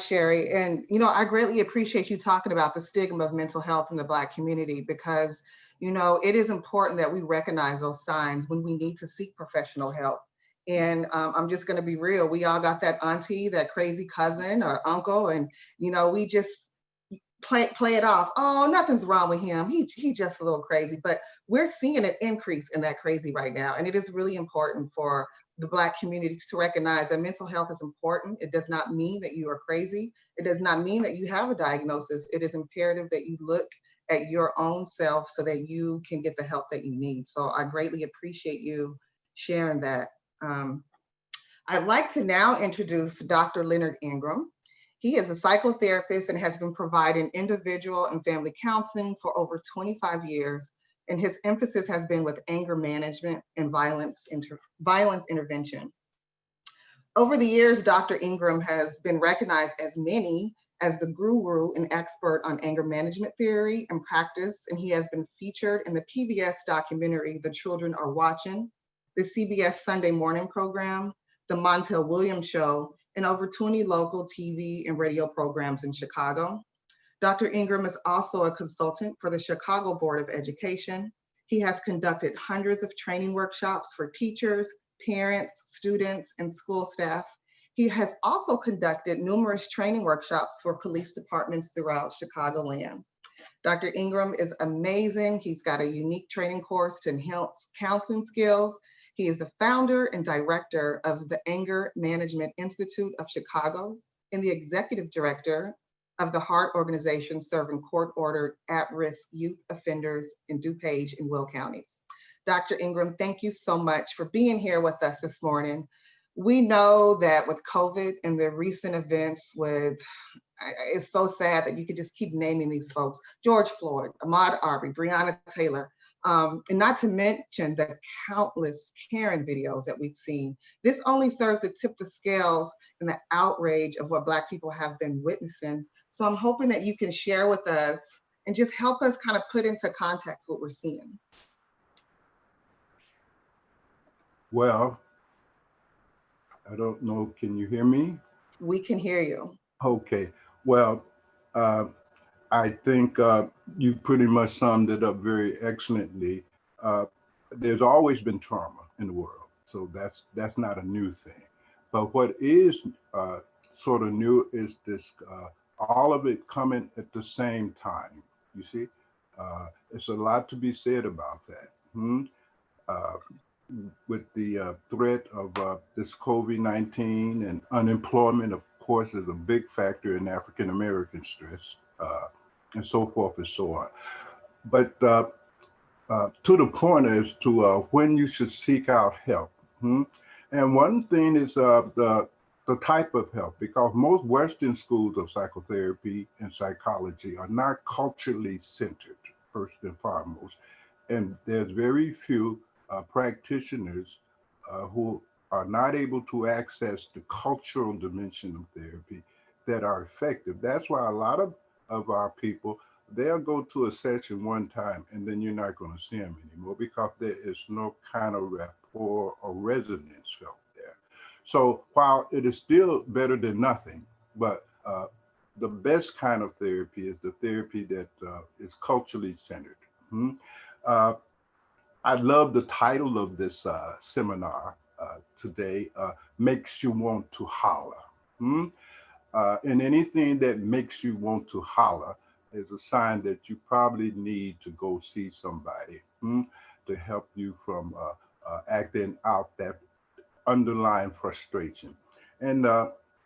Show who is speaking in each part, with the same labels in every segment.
Speaker 1: Cherie. And, I greatly appreciate you talking about the stigma of mental health in the Black community because, it is important that we recognize those signs when we need to seek professional help. And I'm just going to be real. We all got that auntie, that crazy cousin or uncle, and, we just play it off. Oh, nothing's wrong with him. He just a little crazy. But we're seeing an increase in that crazy right now. And it is really important for the Black community to recognize that mental health is important. It does not mean that you are crazy. It does not mean that you have a diagnosis. It is imperative that you look at your own self so that you can get the help that you need. So I greatly appreciate you sharing that. I'd like to now introduce Dr. Leonard Ingram. He is a psychotherapist and has been providing individual and family counseling for over 25 years, and his emphasis has been with anger management and violence intervention. Over the years, Dr. Ingram has been recognized as many as the guru and expert on anger management theory and practice, and he has been featured in the PBS documentary, The Children Are Watching, the CBS Sunday morning program, The Montel Williams Show, and over 20 local TV and radio programs in Chicago. Dr. Ingram is also a consultant for the Chicago Board of Education. He has conducted hundreds of training workshops for teachers, parents, students, and school staff. He has also conducted numerous training workshops for police departments throughout Chicagoland. Dr. Ingram is amazing. He's got a unique training course to enhance counseling skills. He is the founder and director of the Anger Management Institute of Chicago and the executive director of the Heart organization serving court-ordered at-risk youth offenders in DuPage and Will counties. Dr. Ingram, thank you so much for being here with us this morning. We know that with COVID and the recent events it's so sad that you could just keep naming these folks, George Floyd, Ahmaud Arbery, Breonna Taylor, and not to mention the countless Karen videos that we've seen. This only serves to tip the scales in the outrage of what Black people have been witnessing. So I'm hoping that you can share with us and just help us kind of put into context what we're seeing.
Speaker 2: Well, I don't know, can you hear me?
Speaker 1: We can hear you.
Speaker 2: Okay, well, I think you pretty much summed it up very excellently. There's always been trauma in the world, so that's not a new thing. But what is sort of new is this, all of it coming at the same time, you see? It's a lot to be said about that. With the threat of this COVID-19 and unemployment, of course, is a big factor in African-American stress, and so forth and so on. But to the point as to when you should seek out help. And one thing is the type of help, because most Western schools of psychotherapy and psychology are not culturally centered, first and foremost. And there's very few practitioners who are not able to access the cultural dimension of therapy that are effective. That's why a lot of our people, they'll go to a session one time and then you're not going to see them anymore because there is no kind of rapport or resonance felt there. So while it is still better than nothing, but the best kind of therapy is the therapy that is culturally centered. I love the title of this seminar today, Makes You Want to Holler. And anything that makes you want to holler is a sign that you probably need to go see somebody to help you from acting out that underlying frustration. And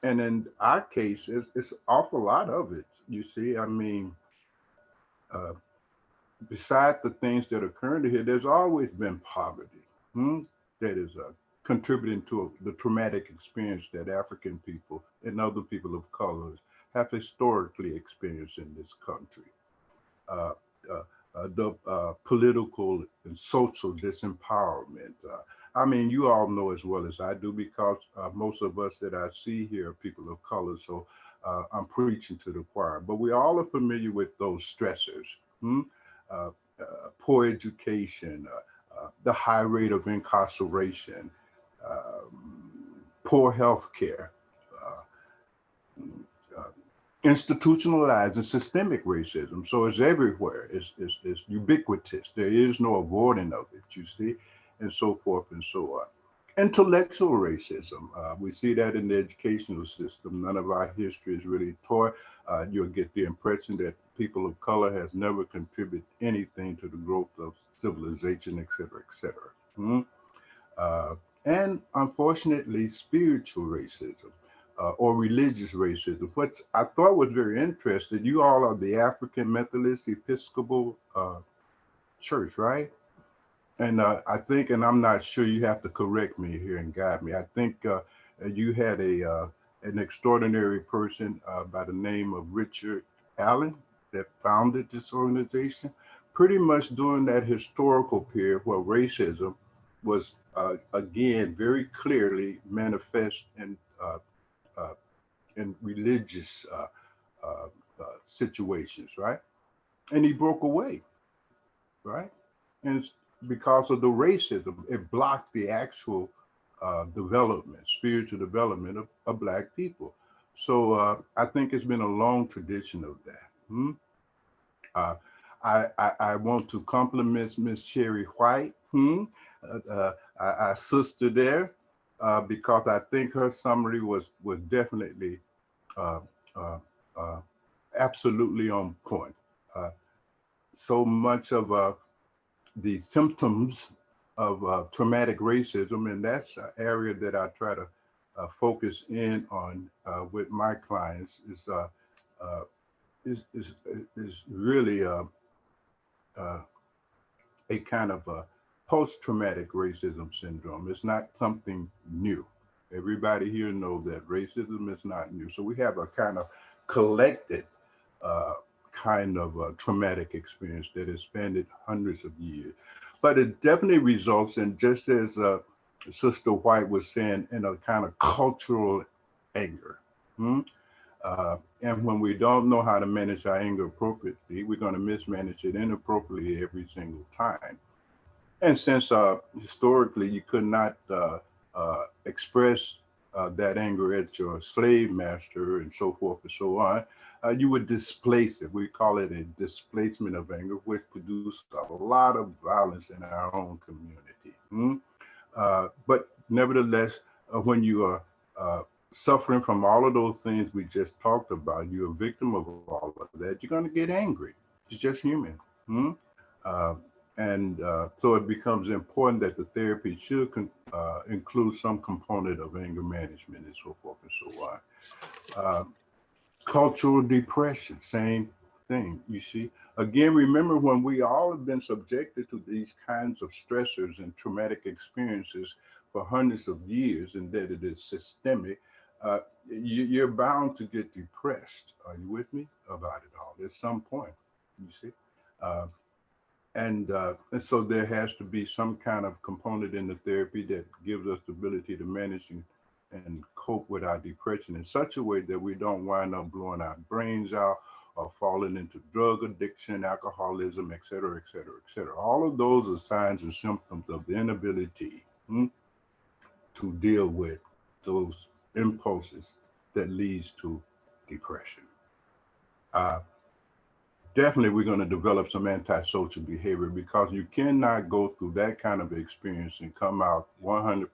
Speaker 2: in our case, it's an awful lot of it. You see, I mean, beside the things that are currently here, there's always been poverty that is contributing to the traumatic experience that African people and other people of colors have historically experienced in this country. The political and social disempowerment. I mean, you all know as well as I do, because most of us that I see here are people of color, so I'm preaching to the choir. But we all are familiar with those stressors. Poor education, the high rate of incarceration, poor health care, institutionalized and systemic racism. So it's everywhere. It's ubiquitous. There is no avoiding of it, you see, and so forth and so on. Intellectual racism. We see that in the educational system. None of our history is really taught. You'll get the impression that people of color has never contributed anything to the growth of civilization, et cetera, et cetera. Uh, and unfortunately, spiritual racism or religious racism. What I thought was very interesting, you all are the African Methodist Episcopal Church, right? And I think, and I'm not sure, you have to correct me here and guide me. I think you had an extraordinary person by the name of Richard Allen that founded this organization, pretty much during that historical period where racism was again very clearly manifest uh, in religious uh, situations, right? And he broke away, right? And it's because of the racism, it blocked the actual development, spiritual development of Black people. So I think it's been a long tradition of that. Uh, I want to compliment Miss Cherie White, our sister there, because I think her summary was definitely uh, uh, uh, absolutely on point. Uh, so much of the symptoms of traumatic racism, and that's an area that I try to focus in on with my clients, uh, is, is really uh, a kind of a post-traumatic racism syndrome. It's not something new. Everybody here knows that racism is not new. So we have a kind of collected uh, kind of traumatic experience that has spanned hundreds of years. But it definitely results in, just as Sister White was saying, in a kind of cultural anger. Hmm? And when we don't know how to manage our anger appropriately, we're going to mismanage it inappropriately every single time. And since historically you could not express that anger at your slave master and so forth and so on, you would displace it. We call it a displacement of anger, which produced a lot of violence in our own community. But nevertheless, when you are suffering from all of those things we just talked about, you're a victim of all of that, you're going to get angry. It's just human. Uh, and so it becomes important that the therapy should include some component of anger management and so forth and so on. Uh, Cultural depression, same thing, you see. Again, remember, when we all have been subjected to these kinds of stressors and traumatic experiences for hundreds of years, and that it is systemic, you're bound to get depressed. Are you with me about it all? At some point, you see. Uh, and so there has to be some kind of component in the therapy that gives us the ability to manage and cope with our depression in such a way that we don't wind up blowing our brains out or falling into drug addiction, alcoholism, et cetera, et cetera, et cetera. All of those are signs and symptoms of the inability to deal with those impulses that leads to depression. Uh, Definitely we're going to develop some antisocial behavior, because you cannot go through that kind of experience and come out 100%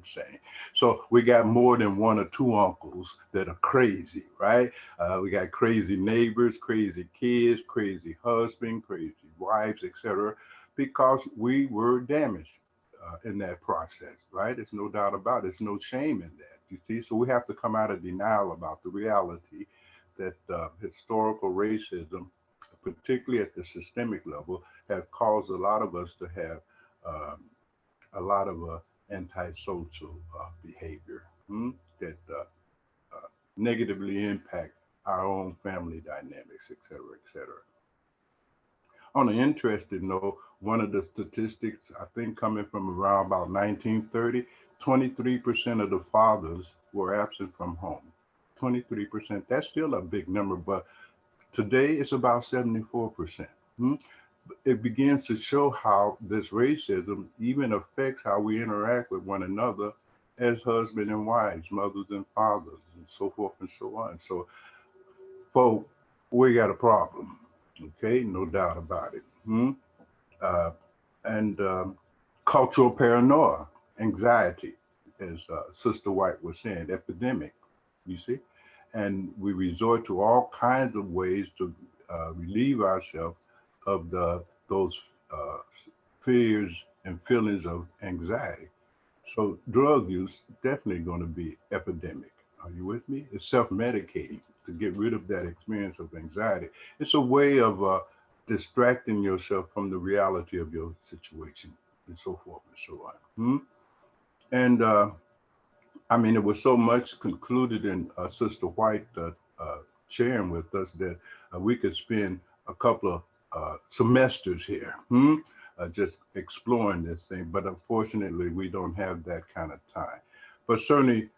Speaker 2: sane. So we got more than one or two uncles that are crazy, right? We got crazy neighbors, crazy kids, crazy husband, crazy wives, etc., because we were damaged in that process, right? There's no doubt about it. There's no shame in that, you see? So we have to come out of denial about the reality that historical racism, particularly at the systemic level, have caused a lot of us to have um, a lot of antisocial behavior that negatively impact our own family dynamics, et cetera, et cetera. On an interesting note, one of the statistics, I think coming from around about 1930, 23% of the fathers were absent from home. 23%, that's still a big number, but today it's about 74%. It begins to show how this racism even affects how we interact with one another as husband and wives, mothers and fathers, and so forth and so on. So folk, we got a problem. Okay, no doubt about it. Uh, and cultural paranoia, anxiety, as Sister White was saying, epidemic, you see? And we resort to all kinds of ways to relieve ourselves of those fears and feelings of anxiety. So drug use definitely going to be epidemic. Are you with me? It's self-medicating to get rid of that experience of anxiety. It's a way of distracting yourself from the reality of your situation and so forth and so on. And I mean, it was so much concluded in Sister White sharing with us that we could spend a couple of semesters here just exploring this thing. But unfortunately, we don't have that kind of time. But certainly,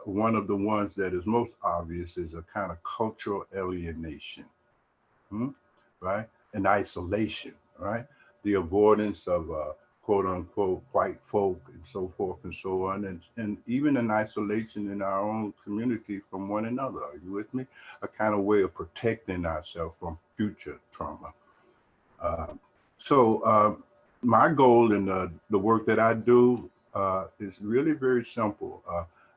Speaker 2: one of the ones that is most obvious is a kind of cultural alienation, right? And isolation, right? The avoidance of quote unquote white folk and so forth and so on, and even an isolation in our own community from one another. Are you with me? A kind of way of protecting ourselves from future trauma. So my goal in the work that I do is really very simple.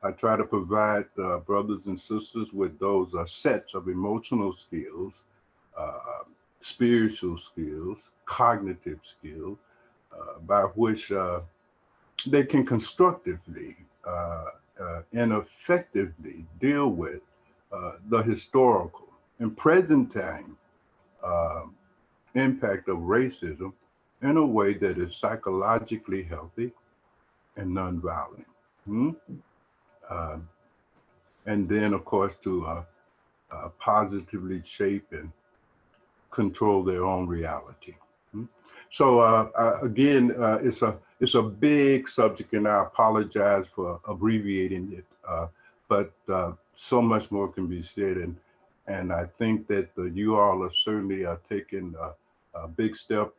Speaker 2: I try to provide brothers and sisters with those sets of emotional skills, spiritual skills, cognitive skills, by which they can constructively and effectively deal with the historical and present time impact of racism in a way that is psychologically healthy and nonviolent. And then, of course, to positively shape and control their own reality. So again, it's a big subject, and I apologize for abbreviating it, but so much more can be said, and I think that you all are certainly taking a big step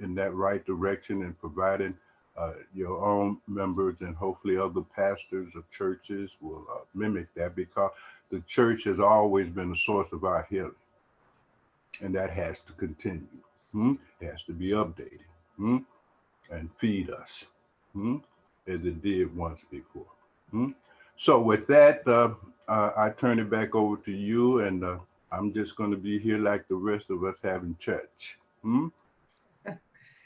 Speaker 2: in that right direction and providing your own members and hopefully other pastors of churches will mimic that, because the church has always been a source of our healing, and that has to continue. It has to be updated and feed us as it did once before. So with that, I turn it back over to you, and I'm just going to be here like the rest of us having church.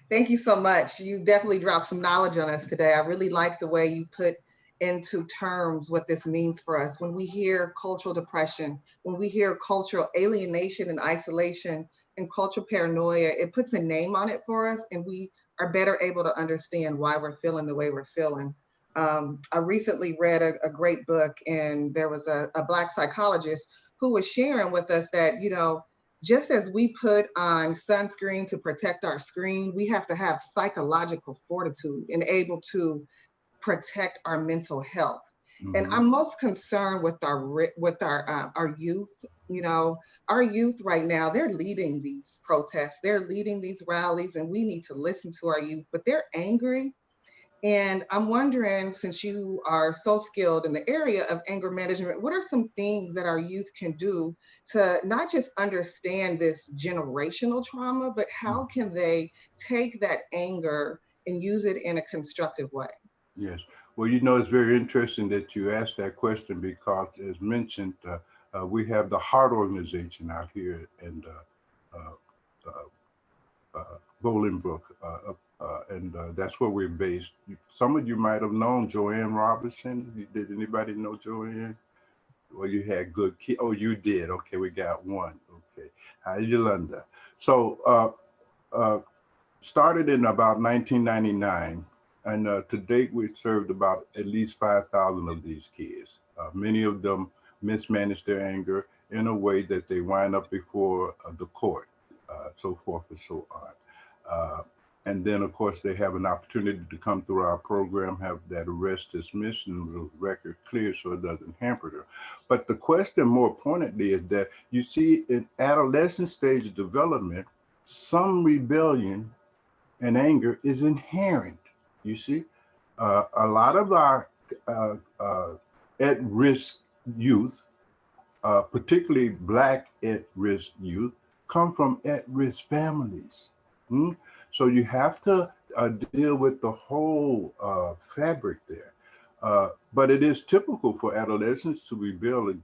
Speaker 1: Thank you so much. You definitely dropped some knowledge on us today. I really like the way you put into terms what this means for us. When we hear cultural depression, when we hear cultural alienation and isolation and cultural paranoia, it puts a name on it for us, and we are better able to understand why we're feeling the way we're feeling. I recently read a great book, and there was a Black psychologist who was sharing with us that, just as we put on sunscreen to protect our screen, we have to have psychological fortitude and able to protect our mental health. And I'm most concerned with our youth. Our youth right now, they're leading these protests, they're leading these rallies, and we need to listen to our youth, but they're angry. And I'm wondering, since you are so skilled in the area of anger management, what are some things that our youth can do to not just understand this generational trauma, but how can they take that anger and use it in a constructive way?
Speaker 2: Yes. Well, it's very interesting that you asked that question, because as mentioned, we have the Heart Organization out here in Bolingbrook, and that's where we're based. Some of you might have known Joanne Robinson. Did anybody know Joanne? Well, you had good kids. Oh, you did. Okay, we got one. Okay. Hi, Yolanda. So started in about 1999, and to date we've served about at least 5,000 of these kids. Many of them mismanage their anger in a way that they wind up before the court, so forth and so on. And then, of course, they have an opportunity to come through our program, have that arrest dismissed, and the record clear so it doesn't hamper them. But the question, more pointedly, is that you see in adolescent stage of development, some rebellion and anger is inherent. You see, a lot of our at-risk youth particularly Black at-risk youth, come from at-risk families. Hmm? So you have to deal with the whole fabric there. But it is typical for adolescents to rebel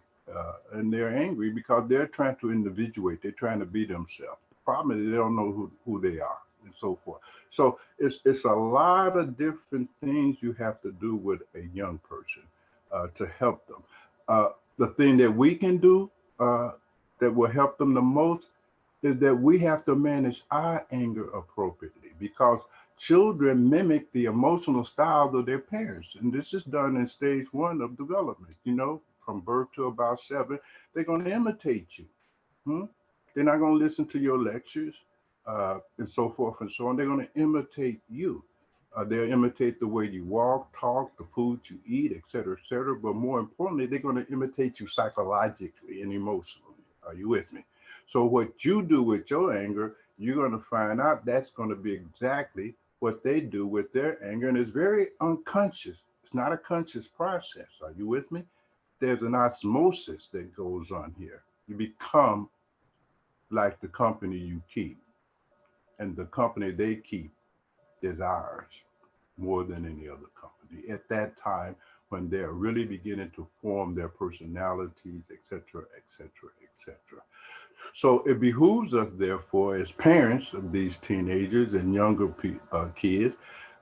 Speaker 2: and they're angry because they're trying to individuate, they're trying to be themselves. The problem is they don't know who they are and so forth. So it's a lot of different things you have to do with a young person to help them. The thing that we can do that will help them the most is that we have to manage our anger appropriately because children mimic the emotional styles of their parents. And this is done in stage 1 of development, from birth to about 7, they're going to imitate you. Hmm? They're not going to listen to your lectures and so forth and so on. They're going to imitate you. They'll imitate the way you walk, talk, the food you eat, et cetera, et cetera. But more importantly, they're going to imitate you psychologically and emotionally. Are you with me? So what you do with your anger, you're going to find out that's going to be exactly what they do with their anger. And it's very unconscious. It's not a conscious process. Are you with me? There's an osmosis that goes on here. You become like the company you keep. And the company they keep is ours more than any other company. At that time, when they're really beginning to form their personalities, et cetera, et cetera, et cetera. So it behooves us, therefore, as parents of these teenagers and younger kids,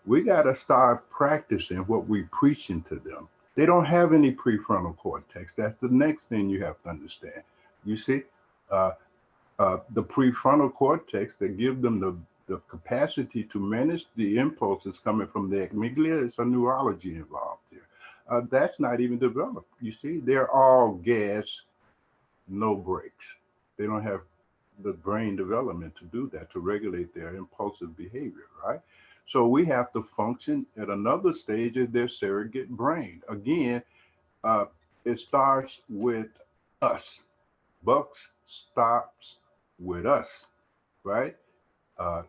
Speaker 2: we got to start practicing what we're preaching to them. They don't have any prefrontal cortex. That's the next thing you have to understand. You see, the prefrontal cortex that give them the capacity to manage the impulses coming from the amygdala, it's a neurology involved there. That's not even developed. You see, they're all gas, no brakes. They don't have the brain development to do that, to regulate their impulsive behavior, right? So we have to function at another stage of their surrogate brain. Again, it starts with us. Bucks stops with us, right?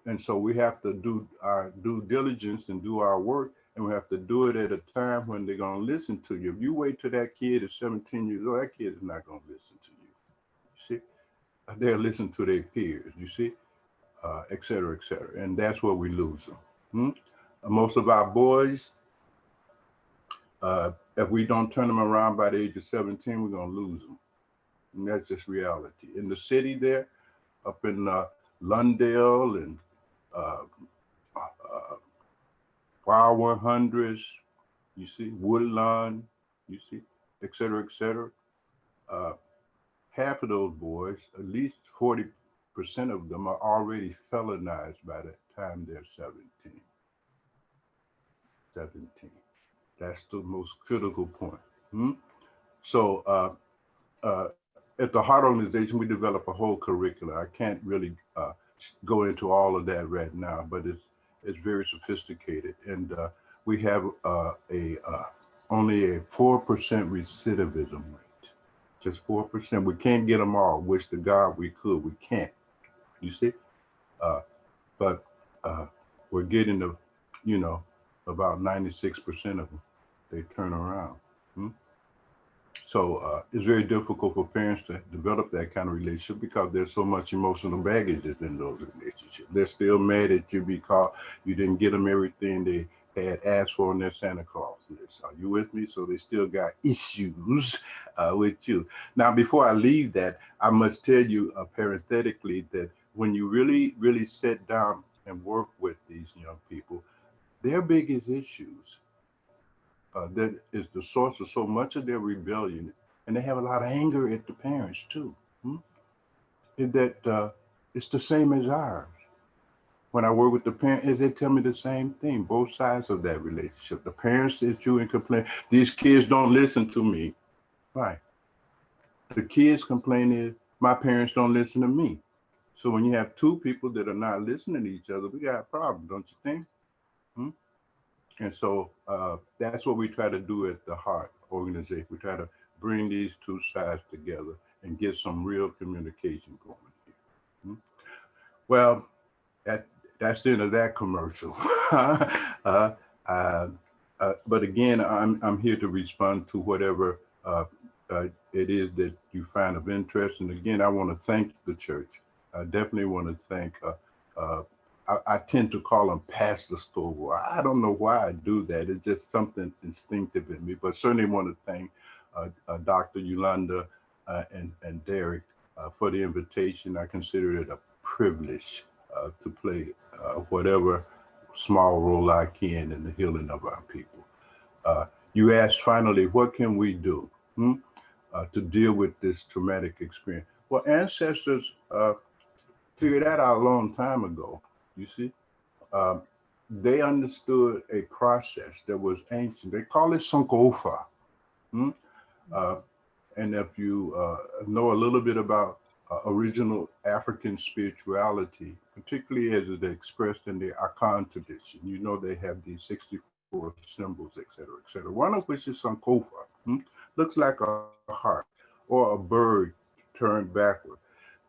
Speaker 2: And so we have to do our due diligence and do our work, and we have to do it at a time when they're going to listen to you. If you wait till that kid is 17 years old, that kid is not going to listen to you. See, they'll listen to their peers, you see, et cetera, et cetera. And that's where we lose them. Most of our boys, if we don't turn them around by the age of 17, we're going to lose them. And that's just reality. In the city there, up in Lundale and Wild 100s, you see, Woodlawn, you see, et cetera, et cetera. Half of those boys, at least 40% of them are already felonized by the time they're 17. 17. That's the most critical point. So at the Heart Organization, we develop a whole curricula. I can't really go into all of that right now, but it's very sophisticated. And we have only a 4% recidivism rate, just 4%. We can't get them all. Wish to God we could. We can't. You see, but we're getting the, about 96% of them. They turn around. So it's very difficult for parents to develop that kind of relationship because there's so much emotional baggage in those relationships. They're still mad at you because you didn't get them everything they had asked for on their Santa Claus list. Are you with me? So they still got issues with you. Now, before I leave that, I must tell you parenthetically that when you really, really sit down and work with these young people, their biggest issues that is the source of so much of their rebellion, and they have a lot of anger at the parents too. Is that it's the same as ours. When I work with the parents, they tell me the same thing, both sides of that relationship. The parents sit you and complain, these kids don't listen to me. Right. The kids complain is, my parents don't listen to me. So when you have two people that are not listening to each other, we got a problem, don't you think? And so that's what we try to do at the Heart Organization. We try to bring these two sides together and get some real communication going here. Well, that's the end of that commercial. But again, I'm here to respond to whatever it is that you find of interest. And again, I want to thank the church. I definitely want to thank, I tend to call them Pastor Stovall. I don't know why I do that. It's just something instinctive in me, but certainly want to thank Dr. Yolanda and Derek for the invitation. I consider it a privilege to play whatever small role I can in the healing of our people. You asked finally, what can we do to deal with this traumatic experience? Well, ancestors figured that out a long time ago, you see. They understood a process that was ancient. They call it Sankofa. And if you know a little bit about original African spirituality, particularly as it expressed in the Akan tradition, you know they have these 64 symbols, et cetera, one of which is Sankofa. Looks like a heart or a bird turned backward.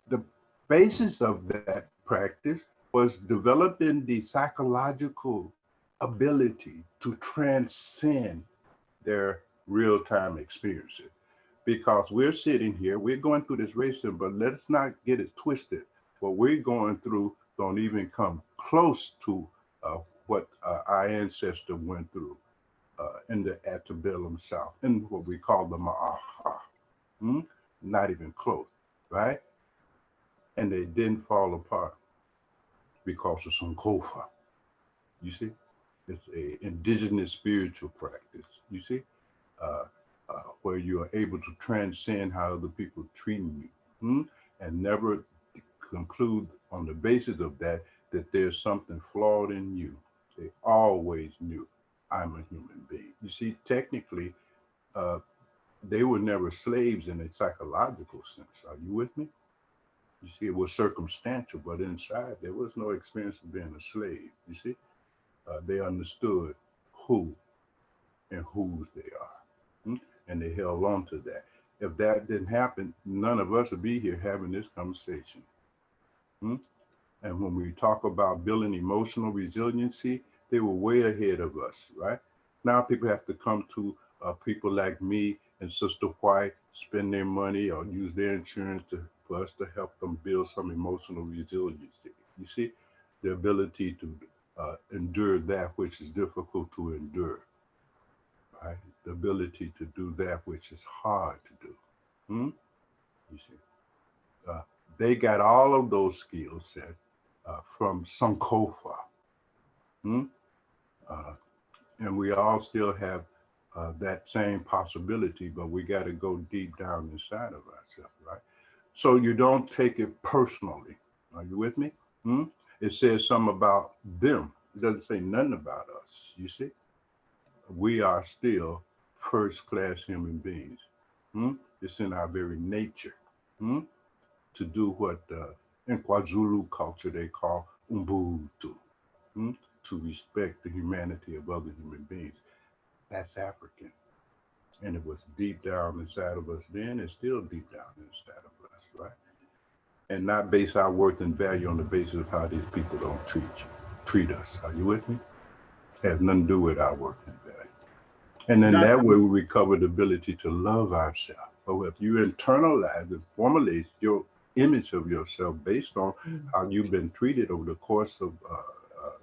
Speaker 2: The basis of that practice was developing the psychological ability to transcend their real-time experiences. Because we're sitting here, we're going through this racism, but let's not get it twisted. What we're going through don't even come close to what our ancestor went through in the antebellum South, in what we call the Ma'aha. Not even close, right? And they didn't fall apart because of Sankofa. You see, it's a indigenous spiritual practice. You see, where you are able to transcend how other people are treating you, and never conclude on the basis of that there's something flawed in you. They always knew I'm a human being. You see, technically, they were never slaves in a psychological sense. Are you with me? You see, it was circumstantial, but inside there was no experience of being a slave. You see, they understood who and whose they are, and they held on to that. If that didn't happen, none of us would be here having this conversation. And when we talk about building emotional resiliency, they were way ahead of us, right? Now people have to come to people like me and Sister White, spend their money or use their insurance for us to help them build some emotional resiliency. You see, the ability to endure that which is difficult to endure, right? The ability to do that which is hard to do. You see, they got all of those skill sets from Sankofa. And we all still have that same possibility, but we got to go deep down inside of ourselves, right? So you don't take it personally. Are you with me? It says something about them. It doesn't say nothing about us, you see? We are still first-class human beings. It's in our very nature to do what in KwaZulu culture they call Ubuntu, to respect the humanity of other human beings. That's African. And it was deep down inside of us then, it's still deep down inside of us, right? And not base our worth and value on the basis of how these people don't treat us. Are you with me? It has nothing to do with our worth and value. And then that way we recover the ability to love ourselves. But if you internalize and formulate your image of yourself based on how you've been treated over the course of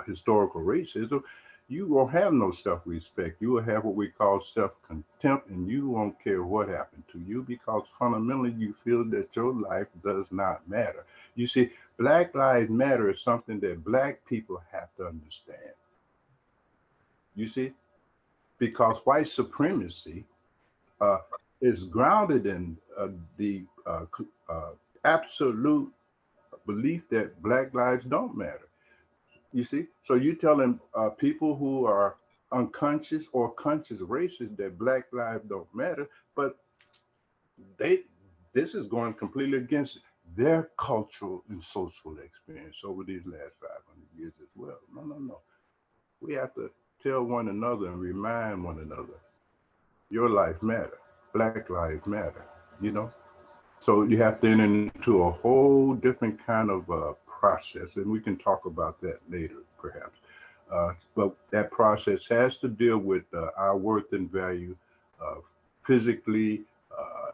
Speaker 2: historical racism, you won't have no self-respect. You will have what we call self-contempt, and you won't care what happened to you because fundamentally you feel that your life does not matter. You see, Black Lives Matter is something that Black people have to understand. You see, because white supremacy is grounded in the absolute belief that Black lives don't matter. You see, so you're telling people who are unconscious or conscious racists that Black lives don't matter, but this is going completely against their cultural and social experience over these last 500 years as well. No. We have to tell one another and remind one another, your life matter, Black lives matter, you know? So you have to enter into a whole different kind of process, and we can talk about that later, perhaps. But that process has to deal with our worth and value physically,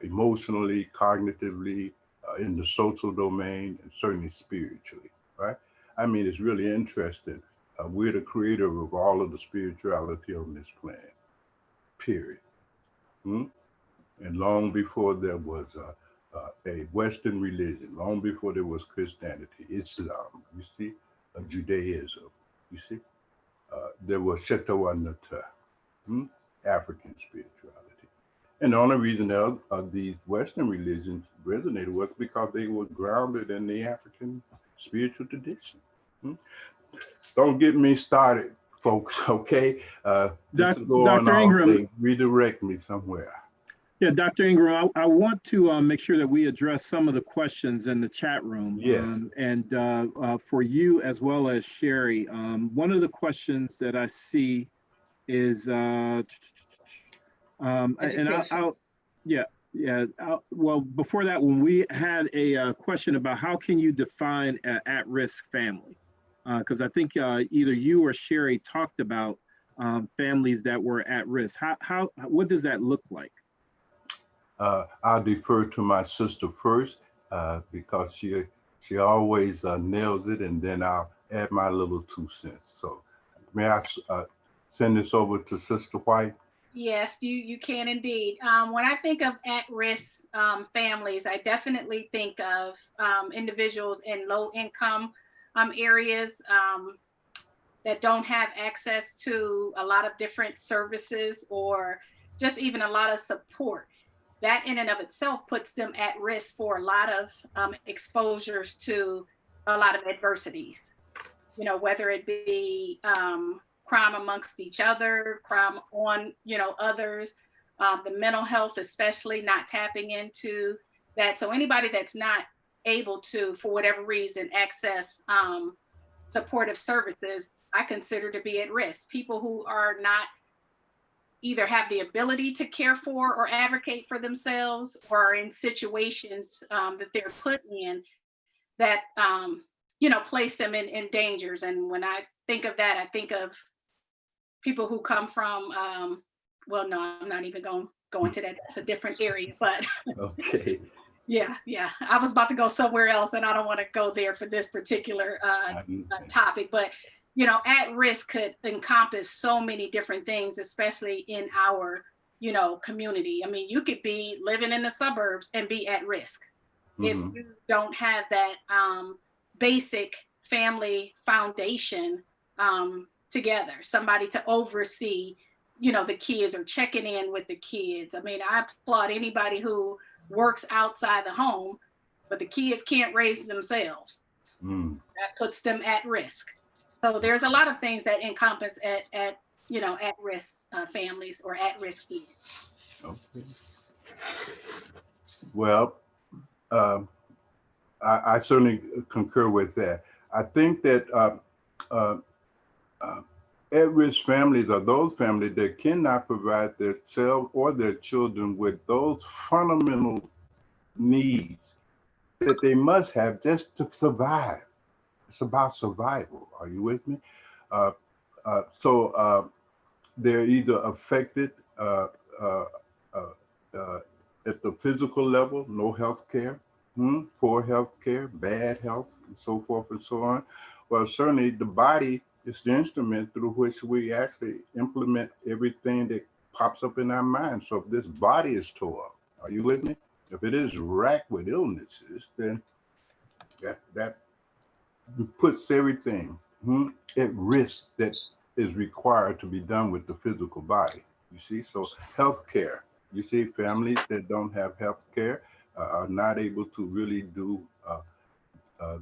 Speaker 2: emotionally, cognitively, in the social domain, and certainly spiritually, right? I mean, it's really interesting. We're the creator of all of the spirituality on this planet, period. Hmm? And long before there was a Western religion, long before there was Christianity, Islam, you see, Judaism, you see, there was Shetawanatta, African spirituality. And the only reason these Western religions resonated was because they were grounded in the African spiritual tradition. Hmm? Don't get me started, folks, okay? This will go on
Speaker 3: Dr.
Speaker 2: all
Speaker 3: Ingram,
Speaker 2: day. Redirect me somewhere.
Speaker 3: yeah, Dr. Ingram, I want to make sure that we address some of the questions in the chat room.
Speaker 2: Yes.
Speaker 3: For you as well as Cherie, one of the questions that I see is, well, before that, when we had a question about how can you define an at-risk family? Because I think either you or Cherie talked about families that were at risk. What does that look like?
Speaker 2: I'll defer to my sister first because she always nails it, and then I'll add my little 2 cents. So may I send this over to Sister White?
Speaker 4: Yes, you can indeed. When I think of at-risk families, I definitely think of individuals in low-income areas that don't have access to a lot of different services or just even a lot of support. That in and of itself puts them at risk for a lot of exposures to a lot of adversities, you know, whether it be crime amongst each other, crime on, others, the mental health, especially not tapping into that. So anybody that's not able to, for whatever reason, access supportive services, I consider to be at risk. People who are not either have the ability to care for or advocate for themselves, or are in situations that they're put in that, place them in dangers. And when I think of that, I think of people who come from, well, no, I'm not even going to that. That's a different area, but
Speaker 2: Okay.
Speaker 4: yeah. I was about to go somewhere else, and I don't want to go there for this particular topic, but at risk could encompass so many different things, especially in our, community. I mean, you could be living in the suburbs and be at risk if you don't have that basic family foundation together, somebody to oversee, the kids or checking in with the kids. I mean, I applaud anybody who works outside the home, but the kids can't raise themselves. That puts them at risk. So there's a lot of things that encompass at risk families or at risk kids.
Speaker 2: Okay. Well, I certainly concur with that. I think that at-risk families are those families that cannot provide themselves or their children with those fundamental needs that they must have just to survive. It's about survival. Are you with me? So they're either affected at the physical level, no health care, poor health care, bad health, and so forth and so on. Well, certainly the body is the instrument through which we actually implement everything that pops up in our mind. So if this body is tore up, are you with me? If it is racked with illnesses, then that puts everything at risk that is required to be done with the physical body. You see, so health care, you see, families that don't have health care are not able to really do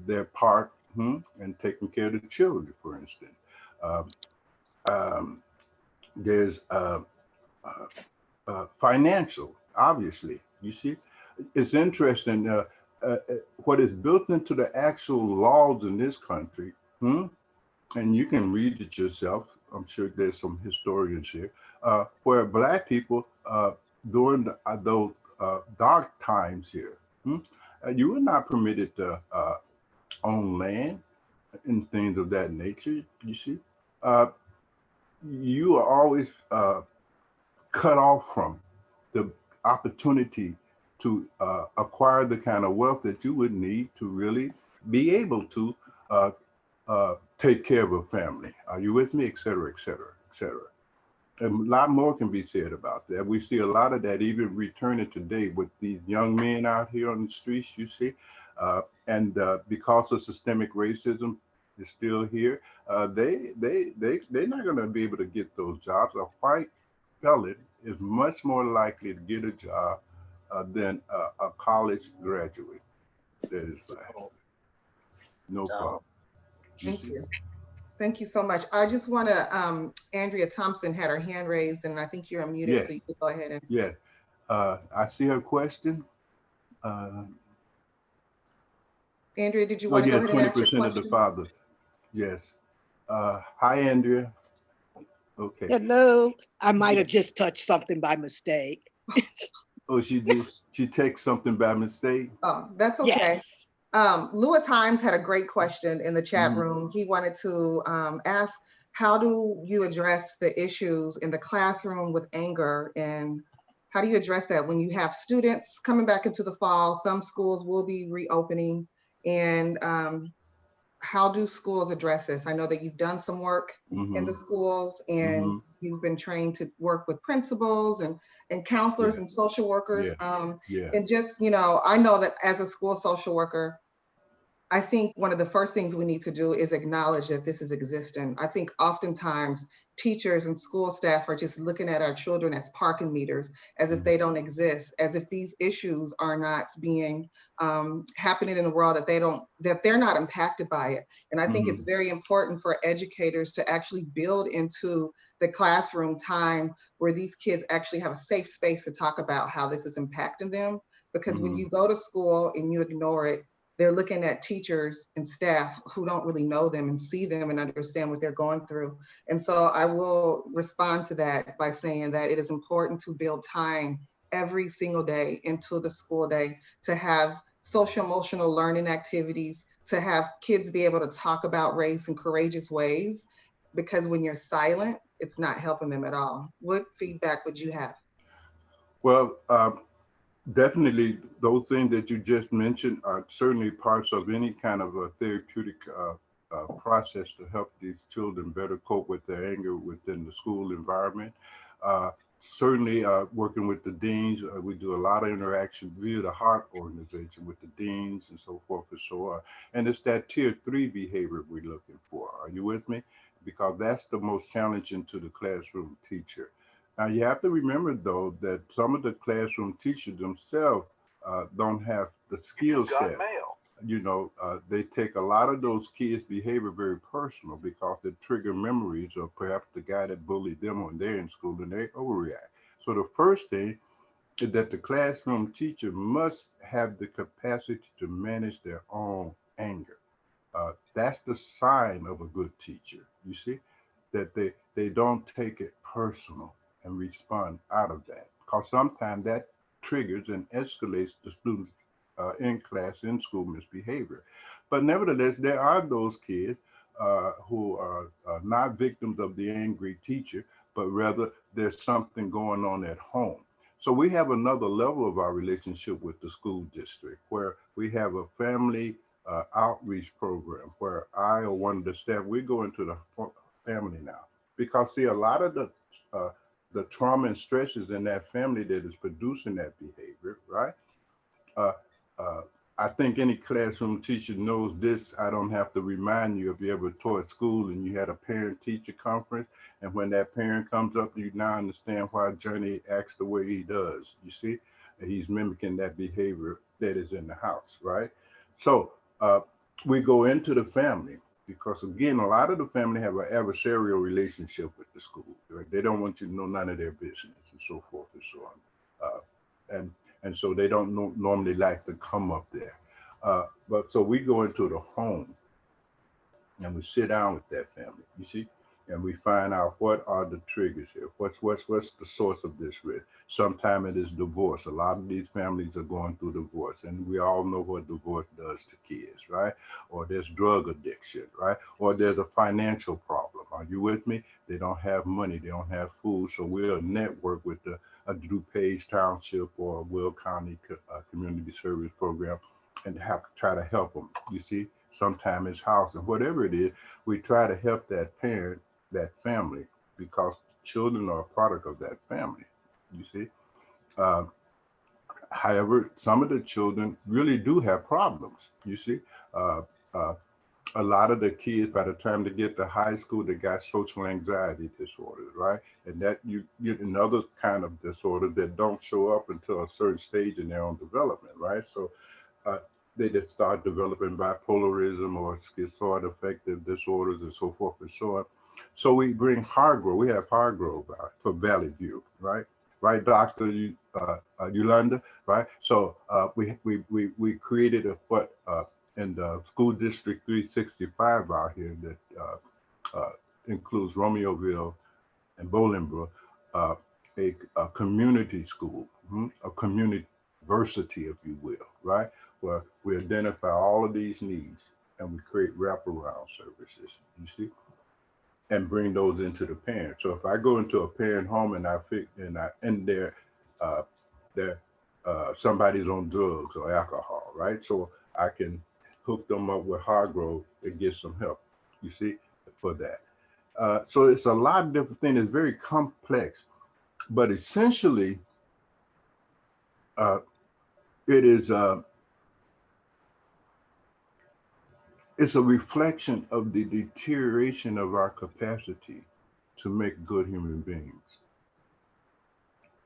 Speaker 2: their part in taking care of the children, for instance. There's financial, obviously, you see. It's interesting, what is built into the actual laws in this country, and you can read it yourself, I'm sure there's some historians here, where Black people during those dark times here, you were not permitted to own land and things of that nature, you see. You are always cut off from the opportunity to acquire the kind of wealth that you would need to really be able to take care of a family. Are you with me? Et cetera, et cetera, et cetera. And a lot more can be said about that. We see a lot of that even returning today with these young men out here on the streets, you see. And because of systemic racism is still here, they're not going to be able to get those jobs. A white felon is much more likely to get a job than a college graduate. That is black. No problem.
Speaker 1: Thank you. Thank you so much. I just want to, Andrea Thompson had her hand raised, and I think you're unmuted,
Speaker 2: Yes.
Speaker 1: so you can go ahead and.
Speaker 2: Yes. I see her question.
Speaker 1: Andrea, did you want to go ahead and ask your
Speaker 2: 20% of the
Speaker 1: question?
Speaker 2: fathers. Yes. Hi, Andrea. Okay.
Speaker 5: Hello. I might have just touched something by mistake.
Speaker 2: Oh, she takes something by mistake?
Speaker 1: Oh, that's okay.
Speaker 5: Yes.
Speaker 1: Lewis Himes had a great question in the chat room. He wanted to ask, how do you address the issues in the classroom with anger, and how do you address that when you have students coming back into the fall? Some schools will be reopening, and how do schools address this? I know that you've done some work in the schools, and you've been trained to work with principals and counselors and social workers. And just, you know, I know that as a school social worker, I think one of the first things we need to do is acknowledge that this is existing. I think oftentimes teachers and school staff are just looking at our children as parking meters, as if they don't exist, as if these issues are not being happening in the world, that they're not impacted by it. And I think it's very important for educators to actually build into the classroom time where these kids actually have a safe space to talk about how this is impacting them. Because when you go to school and you ignore it, they're looking at teachers and staff who don't really know them and see them and understand what they're going through. And so I will respond to that by saying that it is important to build time every single day into the school day to have social emotional learning activities, to have kids be able to talk about race in courageous ways, because when you're silent, it's not helping them at all. What feedback would you have?
Speaker 2: Well, definitely, those things that you just mentioned are certainly parts of any kind of a therapeutic process to help these children better cope with their anger within the school environment. Certainly, working with the deans, we do a lot of interaction via the Heart organization with the deans and so forth and so on. And it's that tier 3 behavior we're looking for. Are you with me? Because that's the most challenging to the classroom teacher. Now, you have to remember, though, that some of the classroom teachers themselves don't have the skill set. You know, they take a lot of those kids' behavior very personal because they trigger memories of perhaps the guy that bullied them when they're in school and they overreact. So the first thing is that the classroom teacher must have the capacity to manage their own anger. That's the sign of a good teacher, you see, that they don't take it personal and respond out of that, because sometimes that triggers and escalates the students in class, in school misbehavior. But nevertheless, there are those kids who are not victims of the angry teacher, but rather there's something going on at home. So we have another level of our relationship with the school district where we have a family outreach program where I or one of the staff, we go into the family now. Because see, a lot of the trauma and stresses in that family that is producing that behavior, right? I think any classroom teacher knows this. I don't have to remind you if you ever taught school and you had a parent-teacher conference, and when that parent comes up, you now understand why Johnny acts the way he does. You see, he's mimicking that behavior that is in the house, right? So we go into the family because, again, a lot of the family have an adversarial relationship with the school. Like they don't want you to know none of their business and so forth and so on. And so they don't normally like to come up there. But so we go into the home and we sit down with that family, you see, and we find out what are the triggers here. What's the source of this risk? Sometimes it is divorce. A lot of these families are going through divorce, and we all know what divorce does to kids, right? Or there's drug addiction, right? Or there's a financial problem. Are you with me? They don't have money, they don't have food. So we'll network with the a DuPage Township or Will County Community Service Program and have to try to help them. You see, sometimes it's housing, whatever it is, we try to help that parent, that family, because children are a product of that family, you see. However, some of the children really do have problems, you see. Uh, uh, a lot of the kids, by the time they get to high school, they got social anxiety disorders, right? And that you get another kind of disorder that don't show up until a certain stage in their own development, right? So they just start developing bipolarism or schizoid affective disorders and so forth and so on. So we bring Hargrove, we have Hargrove for Valley View, right? Right, Dr. Yolanda, right? So we created a what in the school district 365 out here that includes Romeoville and Bolingbrook, a community school, a community university, if you will, right? Where we identify all of these needs and we create wraparound services, you see, and bring those into the parent. So if I go into a parent home and there somebody's on drugs or alcohol, right? So I can hook them up with Hargrove and get some help, you see, for that. So it's a lot of different things. It's very complex, but essentially, it is it's a reflection of the deterioration of our capacity to make good human beings.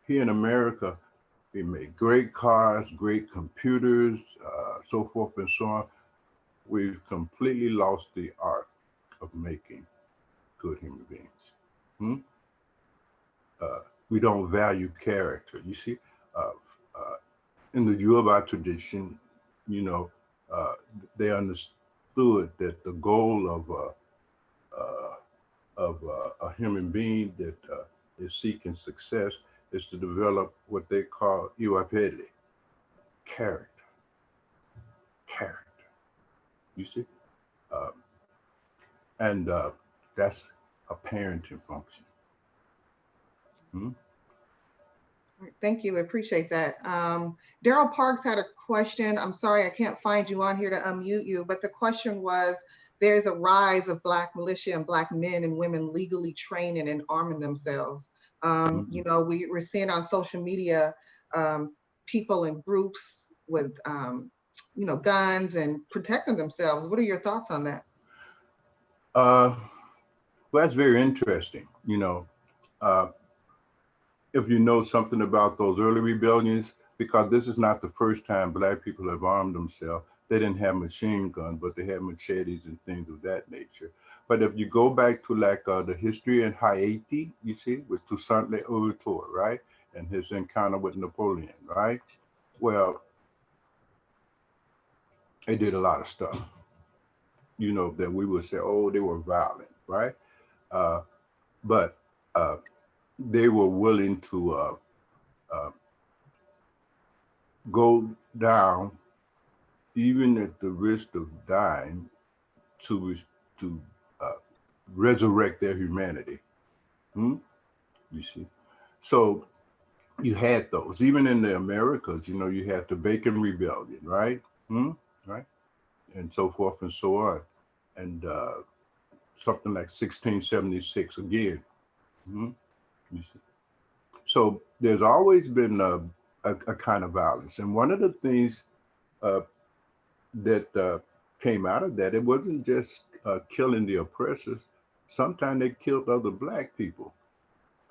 Speaker 2: Here in America, we make great cars, great computers, so forth and so on. We've completely lost the art of making good human beings. We don't value character. You see, in the Yoruba tradition, you know, they understood that the goal of a human being that is seeking success is to develop what they call iwapele, character. You see, and that's a parenting function.
Speaker 1: Thank you. I appreciate that. Daryl Parks had a question. I'm sorry, I can't find you on here to unmute you, but the question was, there's a rise of Black militia and Black men and women legally training and arming themselves. You know, we're seeing on social media, people in groups with, you know, guns and protecting themselves. What are your thoughts on that?
Speaker 2: Well, that's very interesting. You know, if you know something about those early rebellions, because this is not the first time Black people have armed themselves. They didn't have machine guns, but they had machetes and things of that nature. But if you go back to like the history in Haiti, you see, with Toussaint Louverture, right? And his encounter with Napoleon, right? Well, they did a lot of stuff, you know, that we would say, oh, they were violent, right? But they were willing to go down, even at the risk of dying, to resurrect their humanity. You see, so you had those. Even in the Americas, you know, you had the Bacon Rebellion, right? Right, and so forth and so on, and something like 1676 again. You see. So there's always been a kind of violence, and one of the things that came out of that, it wasn't just killing the oppressors. Sometimes they killed other Black people.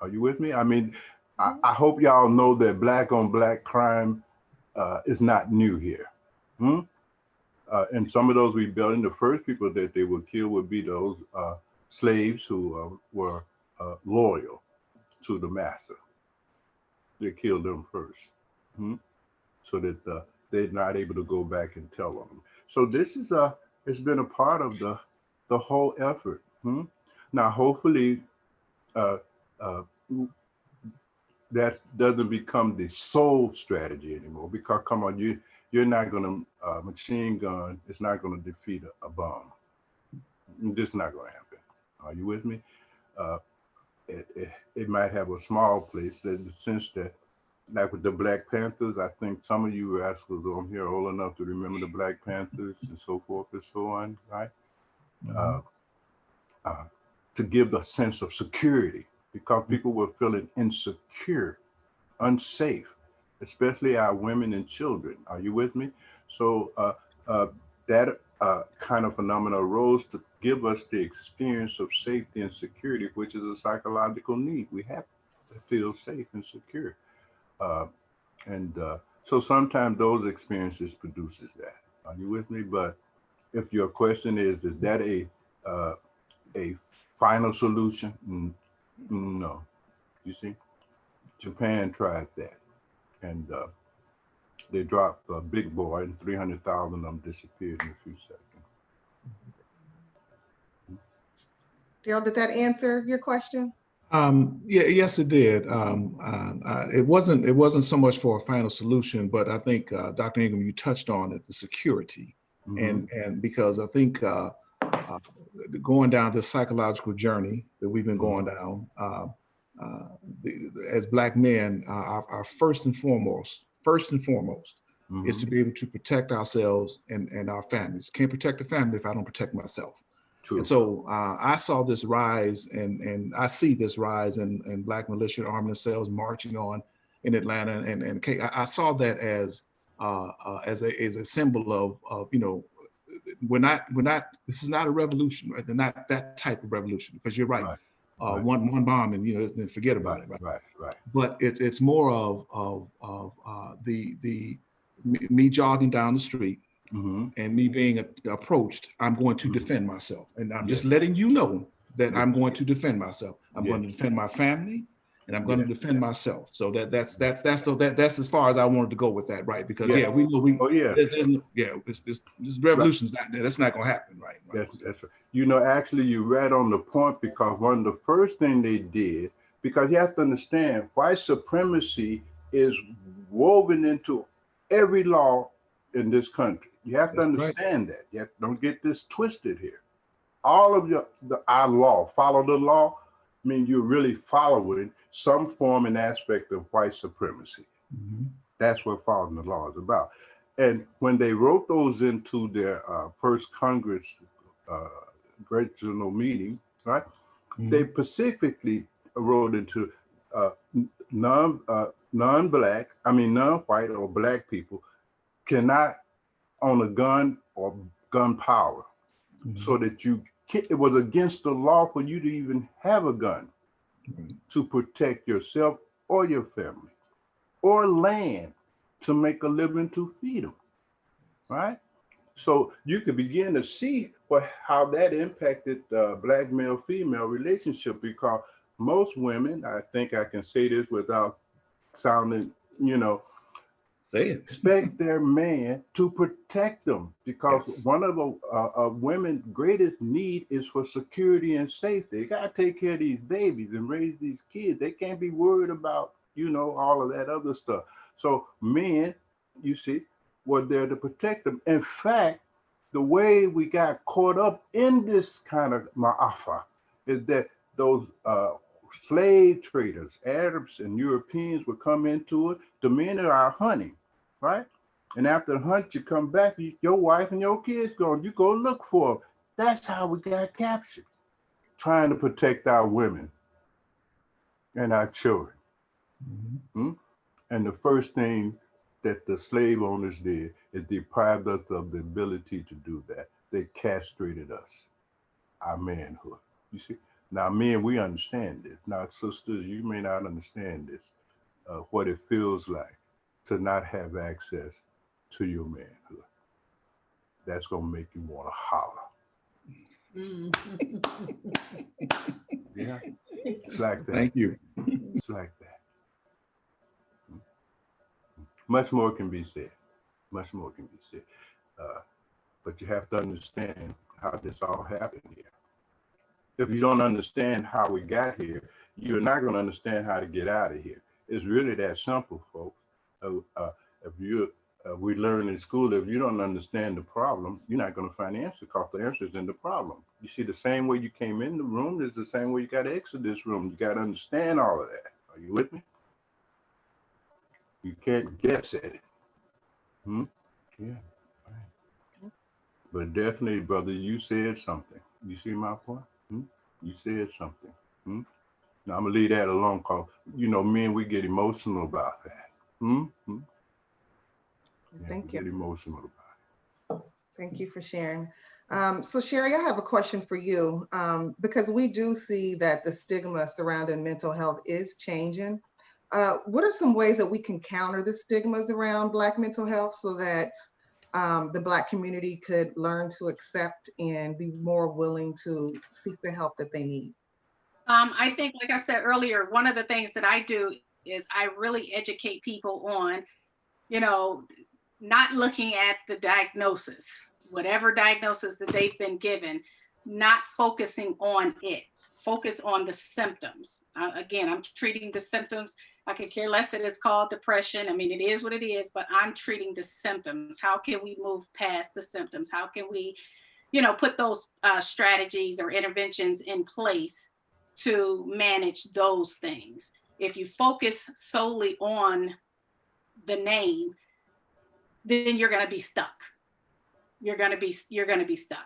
Speaker 2: Are you with me? I mean, I hope y'all know that Black on Black crime is not new here. And some of those rebellions, the first people that they would kill would be those slaves who were loyal to the master. They killed them first, so that they're not able to go back and tell them. So this is it's been a part of the whole effort. Now, hopefully, that doesn't become the sole strategy anymore. Because come on, you're not going to machine gun. It's not going to defeat a bomb. It's not going to happen. Are you with me? It might have a small place in the sense that like with the Black Panthers, I think some of you rascals on here are old enough to remember the Black Panthers and so forth and so on, right? To give the sense of security, because people were feeling insecure, unsafe, especially our women and children. Are you with me? So that kind of phenomena arose to give us the experience of safety and security, which is a psychological need. We have to feel safe and secure. So sometimes those experiences produces that. Are you with me? But if your question is that a final solution? No. You see, Japan tried that, and they dropped a big boy, and 300,000 of them disappeared in a few seconds.
Speaker 1: Daryl, did that answer your question?
Speaker 6: Yeah, yes, it did. It wasn't so much for a final solution, but I think Dr. Ingram, you touched on it, the security, and because I think going down this psychological journey that we've been going down, as Black men, our first and foremost is to be able to protect ourselves and our families. Can't protect the family if I don't protect myself. True. And so I saw this rise, and I see this rise in Black militia arming themselves, marching on in Atlanta, and I saw that as a symbol of we're not. This is not a revolution, right? They're not that type of revolution, because you're right. One bomb and then forget about it. Right. But it's more of me jogging down the street. And me being approached, I'm going to defend myself. And I'm just letting you know that I'm going to defend myself. I'm going to defend my family, and I'm going to defend myself. So that's as far as I wanted to go with that, right? Because we know this revolution's not there. That's not going to happen, right?
Speaker 2: That's right. Actually, you read on the point, because one of the first thing they did, because you have to understand, white supremacy is woven into every law in this country. You have to understand that. Don't get this twisted here. All of our law, follow the law, mean you're really following some form and aspect of white supremacy. That's what following the law is about. And when they wrote those into their first Congress Great General Meeting, right? They specifically wrote into non-white or Black people cannot own a gun or gun power, so that it was against the law for you to even have a gun to protect yourself or your family, or land to make a living to feed them, right? So you could begin to see how that impacted Black male-female relationship, because most women, I think I can say this without sounding,
Speaker 6: say it,
Speaker 2: expect their man to protect them, because one of the women's greatest need is for security and safety. They got to take care of these babies and raise these kids. They can't be worried about, all of that other stuff. So men, you see, were there to protect them. In fact, the way we got caught up in this kind of ma'afa is that those slave traders, Arabs and Europeans, would come into it. The men are out hunting, right? And after the hunt, you come back, your wife and your kids gone, you go look for them. That's how we got captured, trying to protect our women and our children. And the first thing that the slave owners did is deprived us of the ability to do that. They castrated us, our manhood. You see, now men, we understand this. Now sisters, you may not understand this, what it feels like to not have access to your manhood. That's gonna make you want to holler. Yeah, it's like that.
Speaker 6: Thank you.
Speaker 2: It's like that. Much more can be said. Much more can be said. But you have to understand how this all happened here. If you don't understand how we got here, you're not going to understand how to get out of here. It's really that simple, folks. We learn in school, if you don't understand the problem, you're not going to find the answer, because the answer is in the problem. You see, the same way you came in the room is the same way you got to exit this room. You got to understand all of that. Are you with me? You can't guess at it. Yeah. Right. But definitely, brother, you said something. You see my point? You said something. Now I'm gonna leave that alone, cause men, we get emotional about that.
Speaker 1: Thank you.
Speaker 2: Get emotional about it.
Speaker 1: Thank you for sharing. So Cherie, I have a question for you, because we do see that the stigma surrounding mental health is changing. What are some ways that we can counter the stigmas around Black mental health so that the Black community could learn to accept and be more willing to seek the help that they need?
Speaker 4: I think, like I said earlier, one of the things that I do is I really educate people on, not looking at the diagnosis, whatever diagnosis that they've been given, not focusing on it. Focus on the symptoms. Again, I'm treating the symptoms. I could care less that it's called depression. I mean, it is what it is, but I'm treating the symptoms. How can we move past the symptoms? How can we, put those strategies or interventions in place to manage those things? If you focus solely on the name, then you're going to be stuck. You're going to be stuck.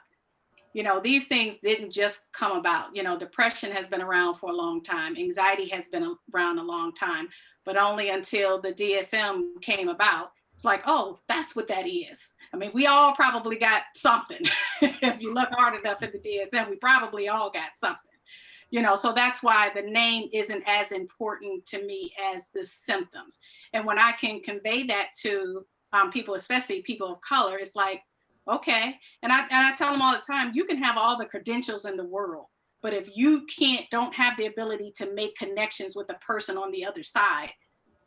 Speaker 4: These things didn't just come about. Depression has been around for a long time. Anxiety has been around a long time, but only until the DSM came about. It's like, oh, that's what that is. I mean, we all probably got something. If you look hard enough at the DSM, we probably all got something. So that's why the name isn't as important to me as the symptoms. And when I can convey that to people, especially people of color, it's like, okay. And I tell them all the time, you can have all the credentials in the world, but if you don't have the ability to make connections with the person on the other side,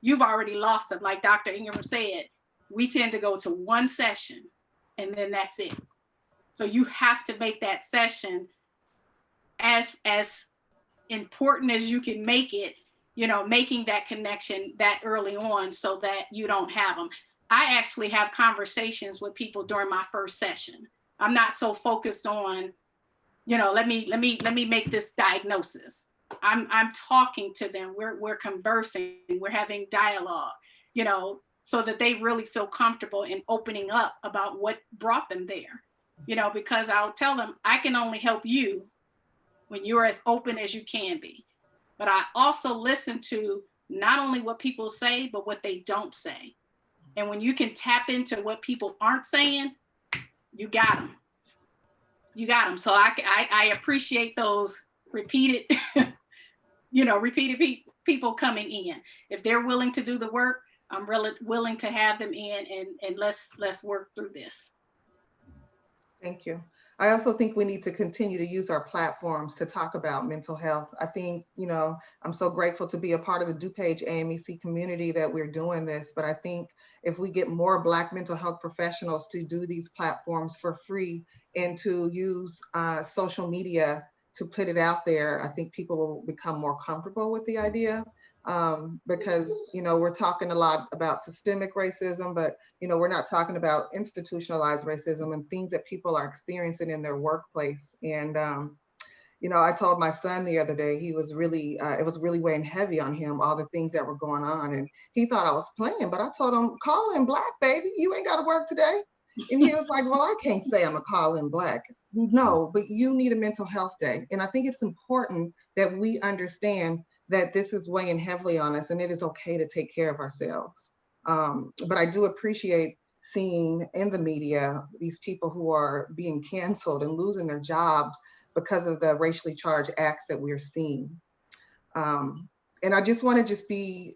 Speaker 4: you've already lost them. Like Dr. Ingram said, we tend to go to one session and then that's it. So you have to make that session as important as you can make it, making that connection that early on so that you don't have them. I actually have conversations with people during my first session. I'm not so focused on, let me make this diagnosis. I'm talking to them. We're conversing. We're having dialogue, so that they really feel comfortable in opening up about what brought them there. Because I'll tell them, I can only help you when you're as open as you can be. But I also listen to not only what people say, but what they don't say. And when you can tap into what people aren't saying, you got them. You got them. So I appreciate those repeated, people coming in. If they're willing to do the work, I'm really willing to have them in and let's work through this.
Speaker 1: Thank you. I also think we need to continue to use our platforms to talk about mental health. I think, I'm so grateful to be a part of the DuPage AMEC community that we're doing this, but I think if we get more Black mental health professionals to do these platforms for free and to use social media to put it out there, I think people will become more comfortable with the idea. Because, we're talking a lot about systemic racism, but, we're not talking about institutionalized racism and things that people are experiencing in their workplace. And, I told my son the other day, he was really, it was really weighing heavy on him, all the things that were going on. And he thought I was playing, but I told him, call in Black, baby. You ain't got to work today. And he was like, well, I can't say I'm a call in Black. No, but you need a mental health day. And I think it's important that we understand that this is weighing heavily on us and it is okay to take care of ourselves. But I do appreciate seeing in the media these people who are being canceled and losing their jobs because of the racially charged acts that we're seeing. And I just want to be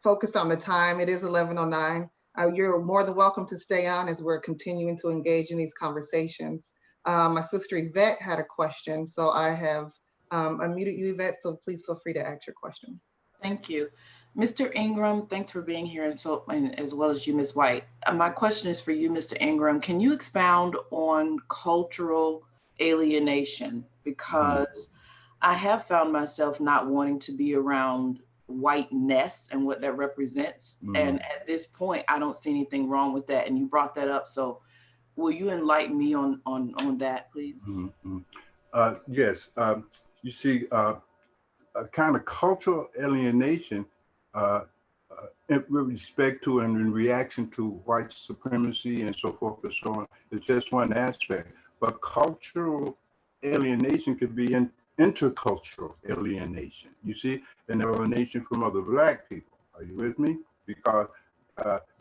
Speaker 1: focused on the time. It is 11:09. You're more than welcome to stay on as we're continuing to engage in these conversations. My sister Yvette had a question, so I have unmuted you, Yvette, so please feel free to ask your question.
Speaker 7: Thank you. Mr. Ingram, thanks for being here, and as well as you, Ms. White. My question is for you, Mr. Ingram. Can you expound on cultural alienation? Because I have found myself not wanting to be around whiteness and what that represents. And at this point, I don't see anything wrong with that. And you brought that up. So will you enlighten me on that, please?
Speaker 2: Yes. You see, a kind of cultural alienation with respect to and in reaction to white supremacy and so forth and so on, it's just one aspect. But cultural alienation could be intercultural alienation, you see, and alienation from other Black people. Are you with me? Because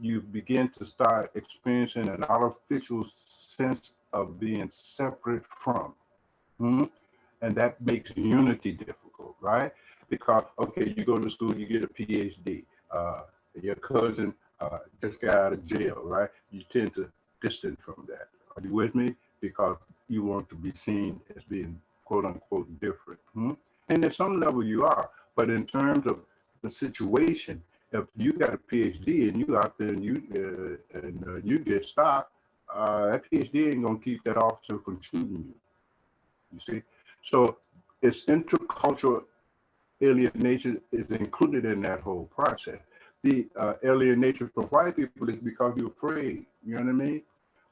Speaker 2: you begin to start experiencing an artificial sense of being separate from. And that makes unity difficult, right? Because, okay, you go to school, you get a Ph.D. Your cousin just got out of jail, right? You tend to distance from that. Are you with me? Because you want to be seen as being quote unquote different. And at some level you are, but in terms of the situation, if you got a PhD and you out there and you get stopped, that PhD ain't gonna keep that officer from shooting you. You see, so it's intercultural alienation is included in that whole process. The alienation from white people is because you're afraid. You know what I mean?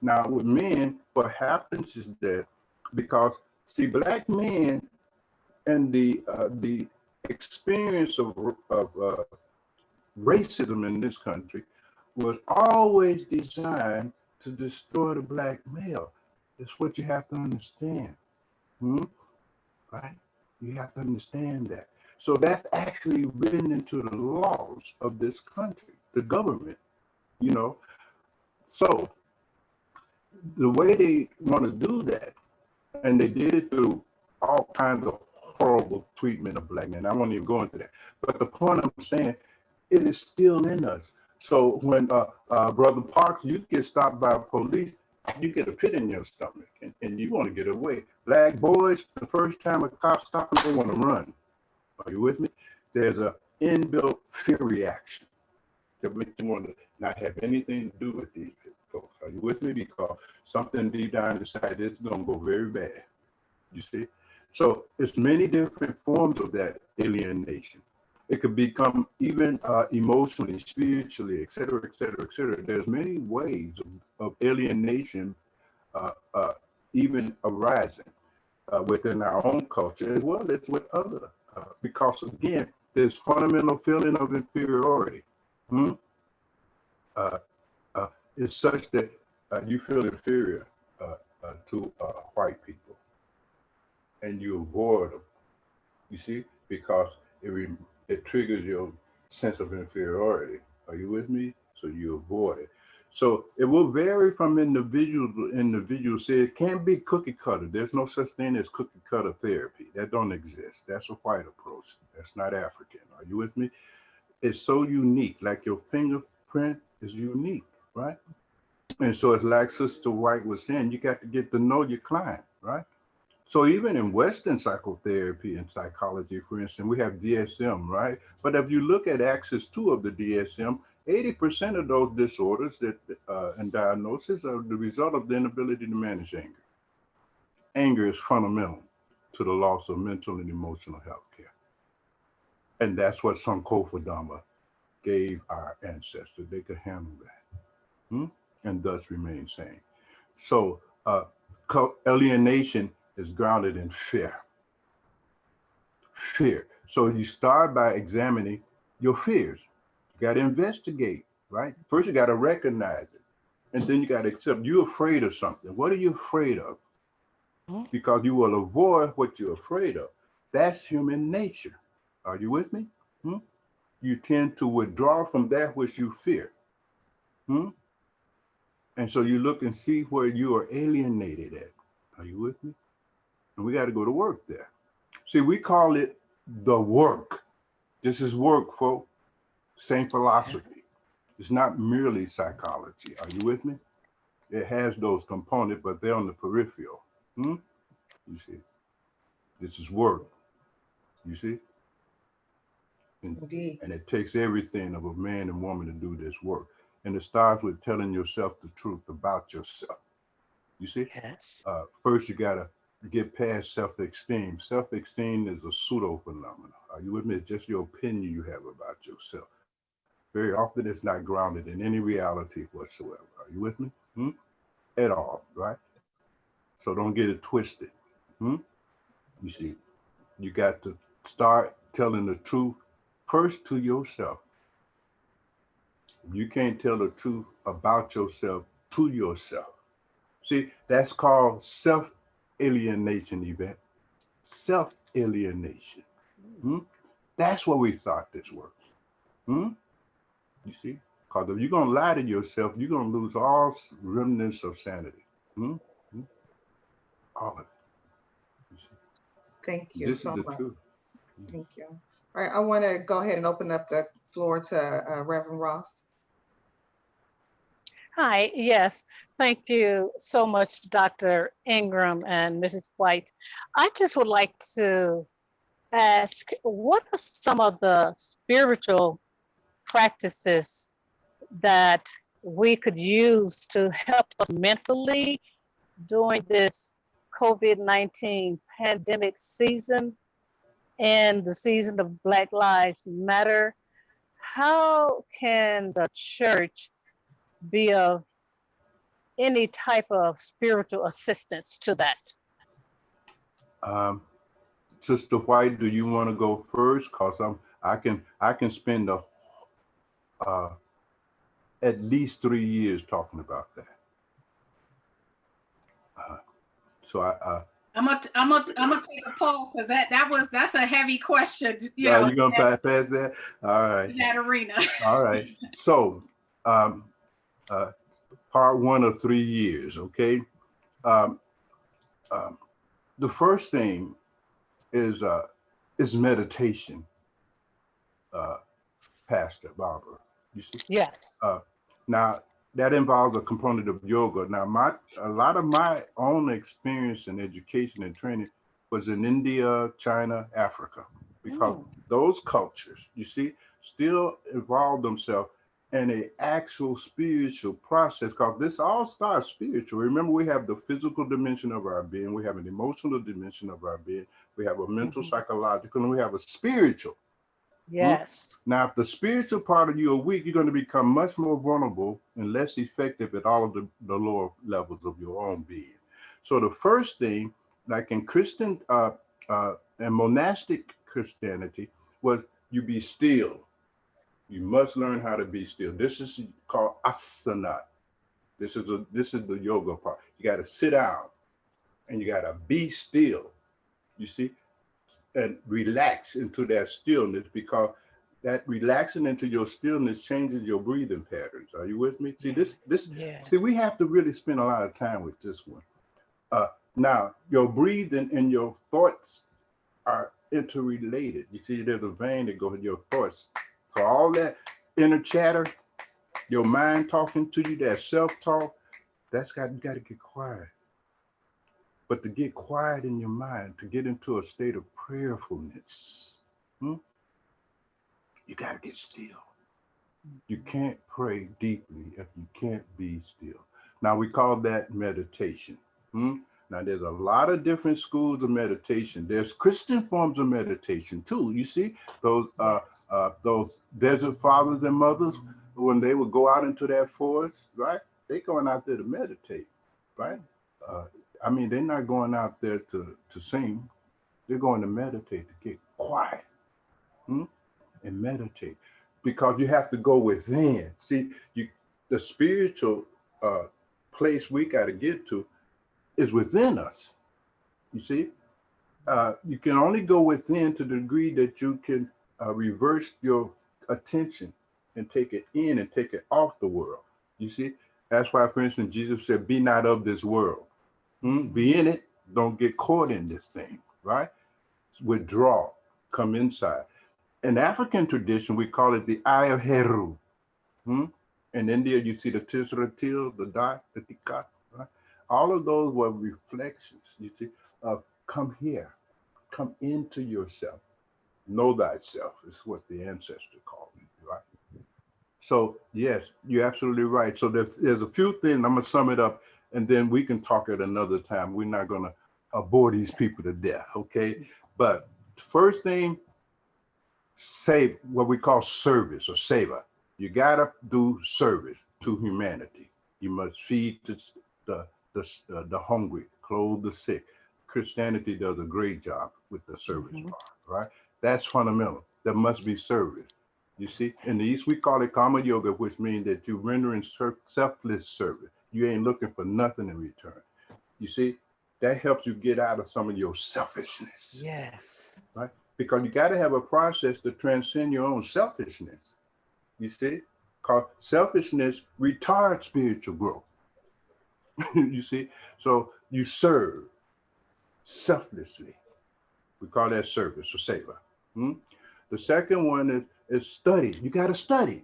Speaker 2: Now with men, what happens is that because see, Black men and the experience of racism in this country was always designed to destroy the Black male. That's what you have to understand. Right? You have to understand that. So that's actually written into the laws of this country, the government, you know. So the way they want to do that, and they did it through all kinds of horrible treatment of Black men. I won't even go into that. But the point I'm saying, it is still in us. So when Brother Parks, you get stopped by police, you get a pit in your stomach and you want to get away. Black boys, the first time a cop stops them, they want to run. Are you with me? There's an inbuilt fear reaction that makes you want to not have anything to do with these folks. Are you with me? Because something deep down inside is going to go very bad. You see? So it's many different forms of that alienation. It could become even emotionally, spiritually, et cetera, et cetera, et cetera. There's many ways of alienation even arising within our own culture as well as with other. Because again, this fundamental feeling of inferiority is such that you feel inferior to white people and you avoid them, you see, because it triggers your sense of inferiority. Are you with me? So you avoid it. So it will vary from individual to individual. See, it can't be cookie cutter. There's no such thing as cookie cutter therapy. That don't exist. That's a white approach. That's not African. Are you with me? It's so unique. Like your fingerprint is unique, right? And so it's like Sister White was saying, you got to get to know your client, right? So even in Western psychotherapy and psychology, for instance, we have DSM, right? But if you look at Axis 2 of the DSM, 80% of those disorders and diagnoses are the result of the inability to manage anger. Anger is fundamental to the loss of mental and emotional health care. And that's what Sankofa Dhamma gave our ancestors. They could handle that and thus remain sane. So alienation is grounded in fear. Fear. So you start by examining your fears. You got to investigate, right? First, you got to recognize it. And then you got to accept you're afraid of something. What are you afraid of? Because you will avoid what you're afraid of. That's human nature. Are you with me? You tend to withdraw from that which you fear. And so you look and see where you are alienated at. Are you with me? And we got to go to work there. See, we call it the work. This is work, folks. Same philosophy. It's not merely psychology. Are you with me? It has those components, but they're on the peripheral. You see, this is work. You see? And it takes everything of a man and woman to do this work. And it starts with telling yourself the truth about yourself. You see? Yes. First, you got to get past self-esteem. Self-esteem is a pseudo phenomenon. Are you with me? It's just your opinion you have about yourself. Very often it's not grounded in any reality whatsoever. Are you with me? At all, right? So don't get it twisted. You see, you got to start telling the truth first to yourself. You can't tell the truth about yourself to yourself. See, that's called self-alienation, Yvette. Self-alienation. That's what we thought this worked. You see? Because if you're going to lie to yourself, you're going to lose all remnants of sanity. All of it. You see?
Speaker 1: Thank you
Speaker 2: This
Speaker 1: so
Speaker 2: is the
Speaker 1: much.
Speaker 2: truth.
Speaker 1: Thank you. All right, I want to go ahead and open up the floor to Reverend Ross.
Speaker 8: Hi, yes, thank you so much, Dr. Ingram and Mrs. White. I just would like to ask, what are some of the spiritual practices that we could use to help us mentally during this COVID-19 pandemic season and the season of Black Lives Matter? How can the church be of any type of spiritual assistance to that?
Speaker 2: Sister White, do you want to go first? Cause I can spend at least 3 years talking about that.
Speaker 4: I'm gonna take a poll because that's a heavy question. You know,
Speaker 2: you're gonna pass that? All right.
Speaker 4: In that arena.
Speaker 2: All right. So, part 1 of 3 years. Okay. The first thing is meditation, Pastor Barbara. You see?
Speaker 8: Yes.
Speaker 2: Now that involves a component of yoga. Now a lot of my own experience and education and training was in India, China, Africa, because those cultures, you see, still involve themselves in an actual spiritual process, because this all starts spiritual. Remember, we have the physical dimension of our being, we have an emotional dimension of our being, we have a mental, psychological, and we have a spiritual.
Speaker 8: Yes.
Speaker 2: Now, if the spiritual part of you are weak, you're going to become much more vulnerable and less effective at all of the lower levels of your own being. So the first thing, like in Christian and monastic Christianity, was you be still. You must learn how to be still. This is called asana. This is the yoga part. You got to sit down and you got to be still. You see, and relax into that stillness, because that relaxing into your stillness changes your breathing patterns. Are you with me? See, see, we have to really spend a lot of time with this one. Now, your breathing and your thoughts are interrelated. You see, there's a vein that goes in your thoughts. So all that inner chatter, your mind talking to you, that self-talk, you got to get quiet. But to get quiet in your mind, to get into a state of prayerfulness, you got to get still. You can't pray deeply if you can't be still. Now, we call that meditation. Now, there's a lot of different schools of meditation. There's Christian forms of meditation too. You see, those desert fathers and mothers, when they would go out into that forest, right? They're going out there to meditate, right? I mean, they're not going out there to sing. They're going to meditate, to get quiet and meditate, because you have to go within. See, the spiritual place we got to get to is within us. You see, you can only go within to the degree that you can reverse your attention and take it in and take it off the world. You see, that's why, for instance, Jesus said, "Be not of this world." Be in it, don't get caught in this thing, right? Withdraw, come inside. In African tradition, we call it the eye of Heru. In India, you see the Tisra Til, the Da, the Tika, right? All of those were reflections, you see, of come here, come into yourself. Know thyself is what the ancestor called it, right? So yes, you're absolutely right. So there's a few things, I'm gonna sum it up, and then we can talk at another time. We're not gonna bore these people to death, okay? But first thing, save, what we call service or seva. You gotta do service to humanity. You must feed the hungry, clothe the sick. Christianity does a great job with the service part, right? That's fundamental. There must be service. You see, in the East, we call it karma yoga, which means that you're rendering selfless service. You ain't looking for nothing in return. You see, that helps you get out of some of your selfishness.
Speaker 5: Yes.
Speaker 2: Right? Because you got to have a process to transcend your own selfishness. You see, because selfishness retards spiritual growth. You see, so you serve selflessly. We call that service or savor. The second one is study. You got to study.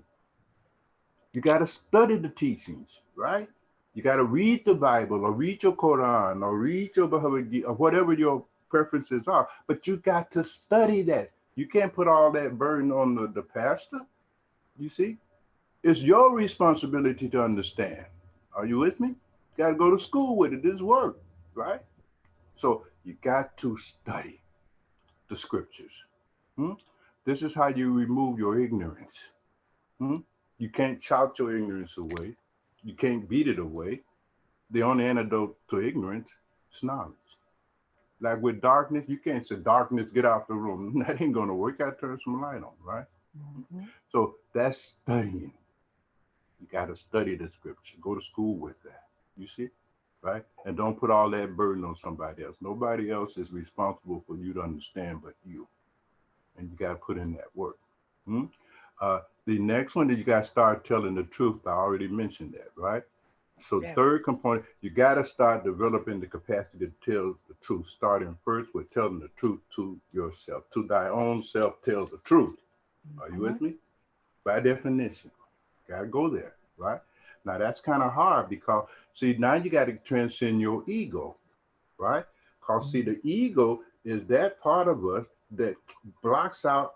Speaker 2: You got to study the teachings, right? You got to read the Bible or read your Quran or read your Bhagavad Gita or whatever your preferences are. But you got to study that. You can't put all that burden on the pastor. You see, it's your responsibility to understand. Are you with me? You got to go to school with it. This work, right? So you got to study the scriptures. This is how you remove your ignorance. You can't shout your ignorance away. You can't beat it away. The only antidote to ignorance is knowledge. Like with darkness, you can't say, darkness, get out the room. That ain't gonna work. You gotta turn some light on, right? So that's studying. You gotta study the scripture. Go to school with that. You see, right? And don't put all that burden on somebody else. Nobody else is responsible for you to understand but you. And you gotta put in that work. The next one is you got to start telling the truth. I already mentioned that, right? So third component, you got to start developing the capacity to tell the truth, starting first with telling the truth to yourself. To thy own self tell the truth. Are you with me? By definition, got to go there, right? Now that's kind of hard because, see, now you got to transcend your ego, right? Because, see, the ego is that part of us that blocks out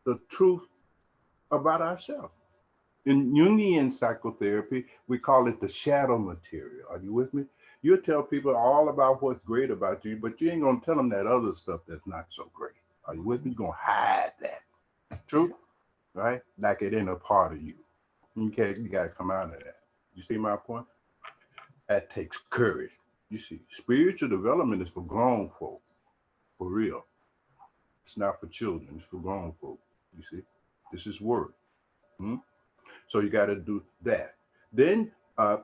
Speaker 2: the truth about ourselves. In Jungian psychotherapy, we call it the shadow material. Are you with me? You'll tell people all about what's great about you, but you ain't gonna tell them that other stuff that's not so great. Are you with me? You're gonna hide that. True? Right? Like it ain't a part of you. Okay, you gotta come out of that. You see my point? That takes courage. You see, spiritual development is for grown folk, for real. It's not for children, it's for grown folk. You see? This is work. So you got to do that. Then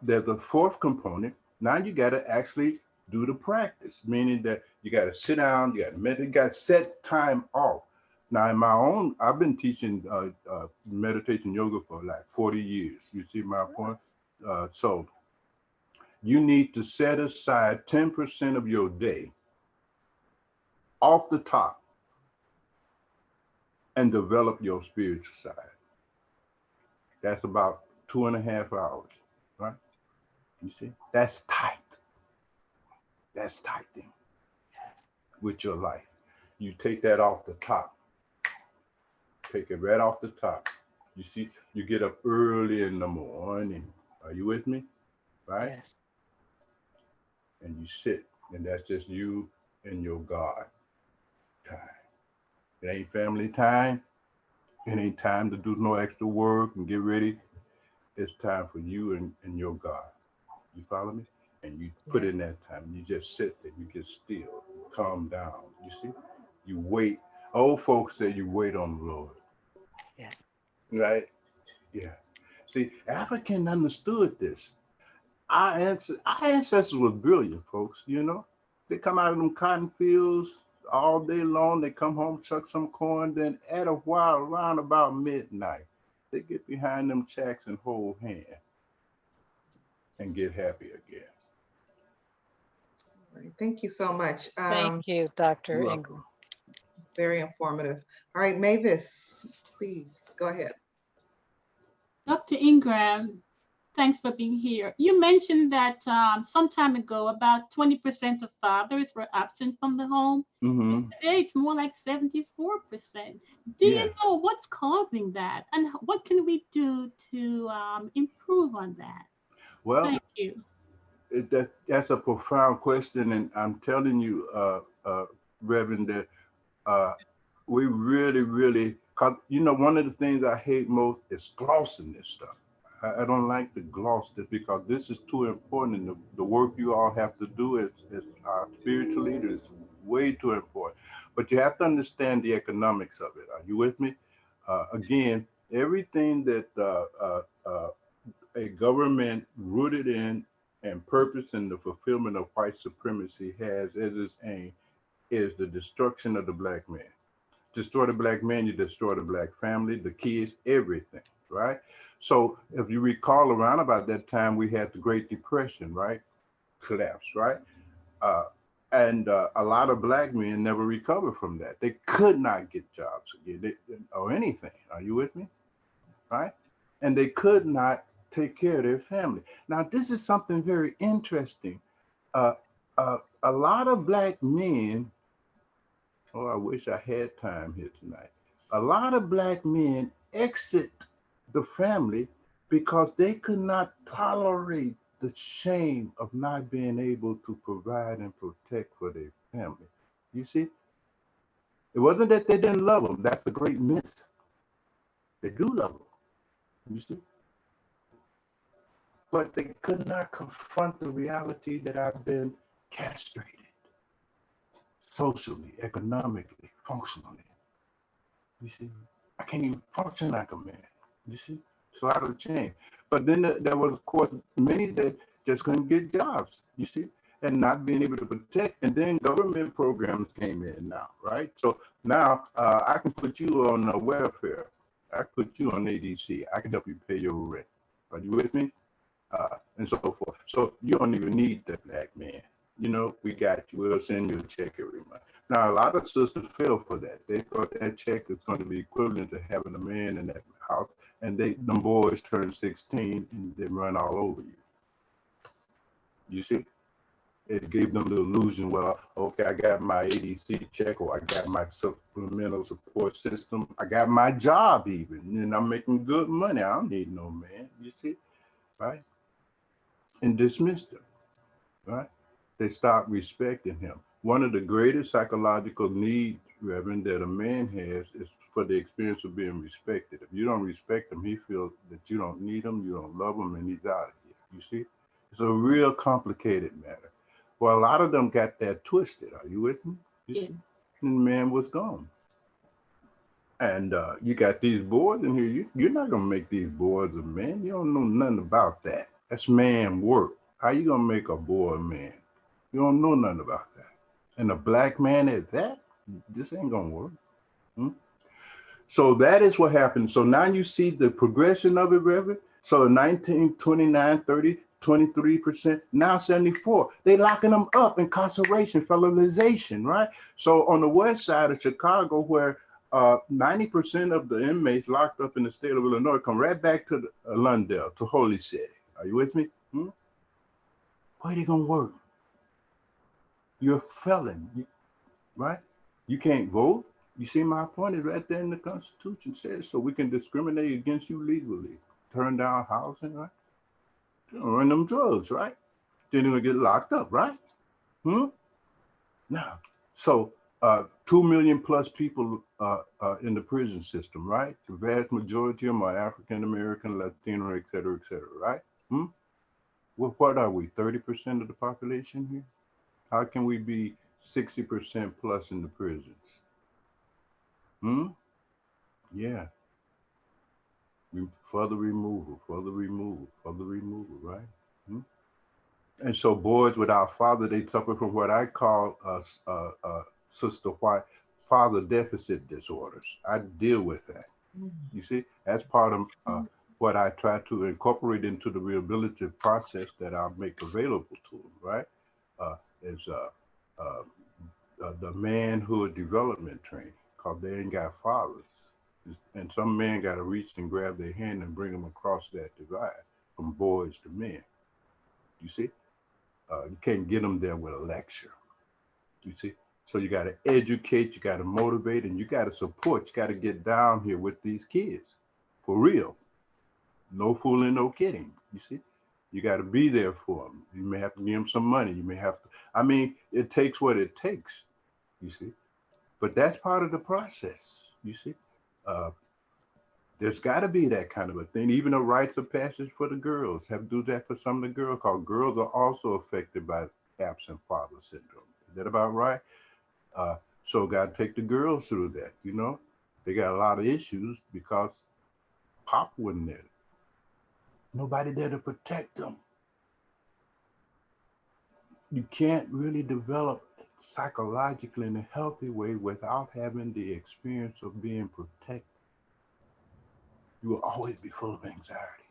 Speaker 2: there's the fourth component. Now you got to actually do the practice, meaning that you got to sit down, you got to meditate, you got to set time off. Now in my own, I've been teaching meditation yoga for like 40 years. You see my point? So you need to set aside 10% of your day off the top and develop your spiritual side. That's about 2.5 hours, right? You see, that's tight. That's tighting with your life. You take that off the top. Take it right off the top. You see, you get up early in the morning. Are you with me? Right?
Speaker 5: Yes.
Speaker 2: And you sit, and that's just you and your God time. It ain't family time. It ain't time to do no extra work and get ready. It's time for you and your God. You follow me? And you put in that time. You just sit there. You get still. You calm down. You see? You wait. Old folks say you wait on the Lord.
Speaker 5: Yes.
Speaker 2: Right? Yeah. See, African understood this. Our ancestors were brilliant, folks. You know, they come out of them cotton fields all day long. They come home, chuck some corn. Then at a while, around about midnight, they get behind them shacks and hold hands and get happy again.
Speaker 1: All right, thank you so much.
Speaker 8: Thank you, Dr. Ingram.
Speaker 1: Very informative. All right, Mavis, please go ahead.
Speaker 9: Dr. Ingram, thanks for being here. You mentioned that some time ago, about 20% of fathers were absent from the home. Today, it's more like 74%. Do you know what's causing that? And what can we do to improve on that?
Speaker 2: Well,
Speaker 9: thank you.
Speaker 2: That's a profound question. And I'm telling you, Reverend, that we really, you know, one of the things I hate most is glossing this stuff. I don't like to gloss this because this is too important. And the work you all have to do as our spiritual leaders is way too important. But you have to understand the economics of it. Are you with me? Again, Everything that a government rooted in and purpose in the fulfillment of white supremacy has as its aim is the destruction of the black man. Destroy the black man, you destroy the black family, the kids, everything, right? So if you recall, around about that time, we had the Great Depression, right? Collapse, right? And a lot of black men never recovered from that. They could not get jobs again or anything. Are you with me? Right? And they could not take care of their family. Now, this is something very interesting. A lot of black men, oh, I wish I had time here tonight. A lot of black men exit the family because they could not tolerate the shame of not being able to provide and protect for their family. You see, it wasn't that they didn't love them. That's a great myth. They do love them. You see, but they could not confront the reality that I've been castrated socially, economically, functionally. You see, I can't even function like a man. You see, so out of the chain. But then there was, of course, many that just couldn't get jobs. You see, and not being able to protect. And then government programs came in now, right? So now I can put you on welfare. I put you on ADC. I can help you pay your rent. Are you with me? And so forth. So you don't even need the black man. You know, we got you. We'll send you a check every month. Now, a lot of sisters fell for that. They thought that check is going to be equivalent to having a man in that house, and them boys turn 16 and they run all over you. You see, it gave them the illusion. Well, okay, I got my ADC check, or I got my supplemental support system. I got my job even, and I'm making good money. I don't need no man. You see, right? And dismissed him, right? They stopped respecting him. One of the greatest psychological needs, Reverend, that a man has is for the experience of being respected. If you don't respect him, he feels that you don't need him, you don't love him, and he's out of here. You see? It's a real complicated matter. Well, a lot of them got that twisted. Are you with me? You see? And the man was gone. And you got these boys in here. You're not going to make these boys a man. You don't know nothing about that. That's man work. How you going to make a boy a man? You don't know nothing about that. And a black man at that, this ain't gonna work. So that is what happened. So now you see the progression of it, Reverend. So 19, 29, 30, 23%, now 74. They locking them up, incarceration, felonization, right? So on the west side of Chicago, where 90% of the inmates locked up in the state of Illinois come right back to Lundell, to Holy City. Are you with me? Where they gonna work? You're a felon, right? You can't vote. You see, my point is right there in the Constitution says so we can discriminate against you legally. Turn down housing, right? Run them drugs, right? Then you're gonna get locked up, right? Now, so 2 million plus people in the prison system, right? The vast majority of them are African American, Latino, et cetera, right? Well, what are we, 30% of the population here? How can we be 60% plus in the prisons? Yeah. Further removal, right? And so boys without father, they suffer from what I call sister white father deficit disorders. I deal with that. You see, that's part of what I try to incorporate into the rehabilitative process that I'll make available to them, right? Is the manhood development training, because they ain't got fathers. And some men got to reach and grab their hand and bring them across that divide from boys to men. You see? You can't get them there with a lecture. You see? So you got to educate, you got to motivate, and you got to support. You got to get down here with these kids for real. No fooling, no kidding. You see? You got to be there for them. You may have to give them some money. You may have to, I mean, it takes what it takes, you see? But that's part of the process, you see? There's got to be that kind of a thing. Even the rites of passage for the girls have to do that for some of the girls, because girls are also affected by absent father syndrome. Is that about right? So got to take the girls through that, you know? They got a lot of issues because Pop wasn't there. Nobody there to protect them. You can't really develop psychologically in a healthy way without having the experience of being protected. You will always be full of anxiety.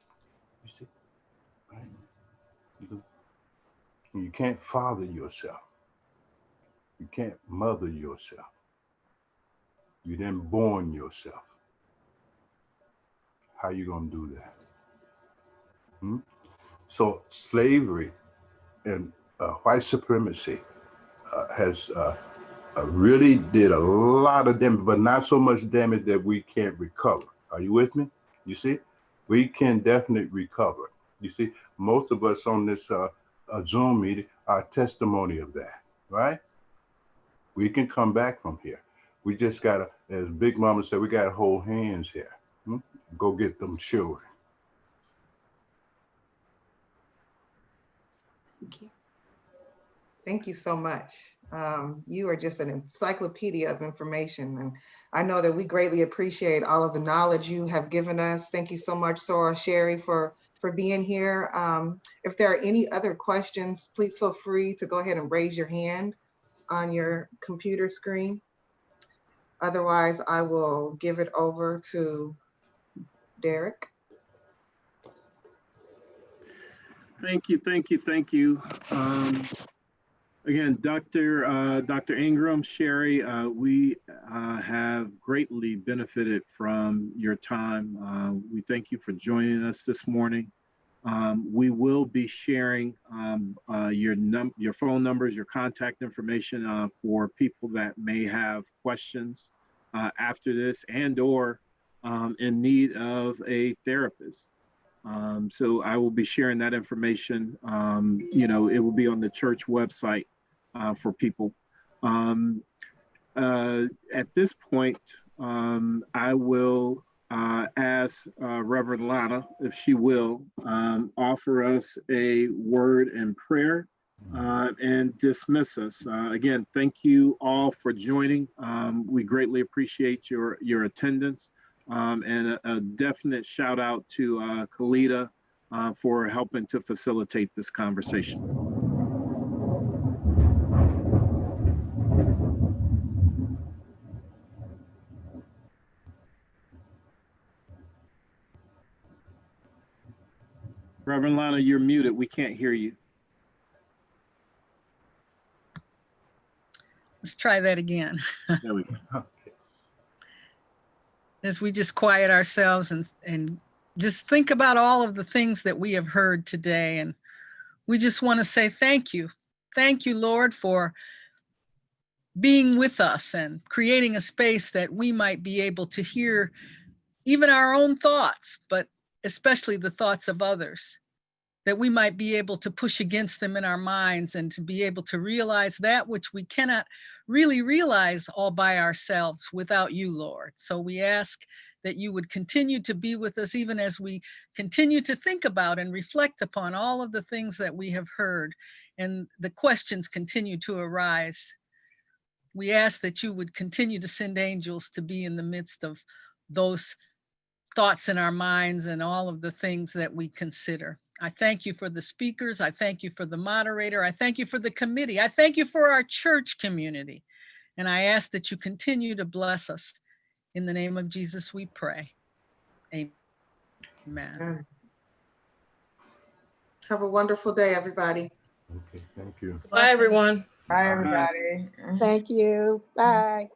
Speaker 2: You see, right? You can't father yourself. You can't mother yourself. You didn't born yourself. How you gonna do that? So slavery and white supremacy has really did a lot of damage, but not so much damage that we can't recover. Are you with me? You see, we can definitely recover. You see, most of us on this Zoom meeting are testimony of that, right? We can come back from here. We just gotta, as Big Mama said, we gotta hold hands here. Go get them children.
Speaker 9: Thank you.
Speaker 1: Thank you so much. You are just an encyclopedia of information. And I know that we greatly appreciate all of the knowledge you have given us. Thank you so much, Sora, Cherie, for being here. If there are any other questions, please feel free to go ahead and raise your hand on your computer screen. Otherwise, I will give it over to Derek.
Speaker 3: Thank you, thank you, thank you. Again, Dr. Ingram, Cherie, we have greatly benefited from your time. We thank you for joining us this morning. We will be sharing your phone numbers, your contact information for people that may have questions after this and or in need of a therapist. So I will be sharing that information. It will be on the church website for people. At this point, I will ask Reverend Lana if she will offer us a word and prayer and dismiss us. Again, thank you all for joining. We greatly appreciate your attendance. And a definite shout out to Kalita for helping to facilitate this conversation. Reverend Lana, you're muted. We can't hear you.
Speaker 10: Let's try that again.
Speaker 3: There we go.
Speaker 10: As we just quiet ourselves and just think about all of the things that we have heard today. And we just want to say thank you. Thank you, Lord, for being with us and creating a space that we might be able to hear even our own thoughts, but especially the thoughts of others, that we might be able to push against them in our minds and to be able to realize that which we cannot really realize all by ourselves without you, Lord. So we ask that you would continue to be with us even as we continue to think about and reflect upon all of the things that we have heard and the questions continue to arise. We ask that you would continue to send angels to be in the midst of those thoughts in our minds and all of the things that we consider. I thank you for the speakers. I thank you for the moderator. I thank you for the committee. I thank you for our church community. And I ask that you continue to bless us. In the name of Jesus, we pray. Amen.
Speaker 1: Have a wonderful day, everybody.
Speaker 2: Okay, thank you.
Speaker 11: Bye, everyone.
Speaker 1: Bye, everybody.
Speaker 5: Thank you. Bye.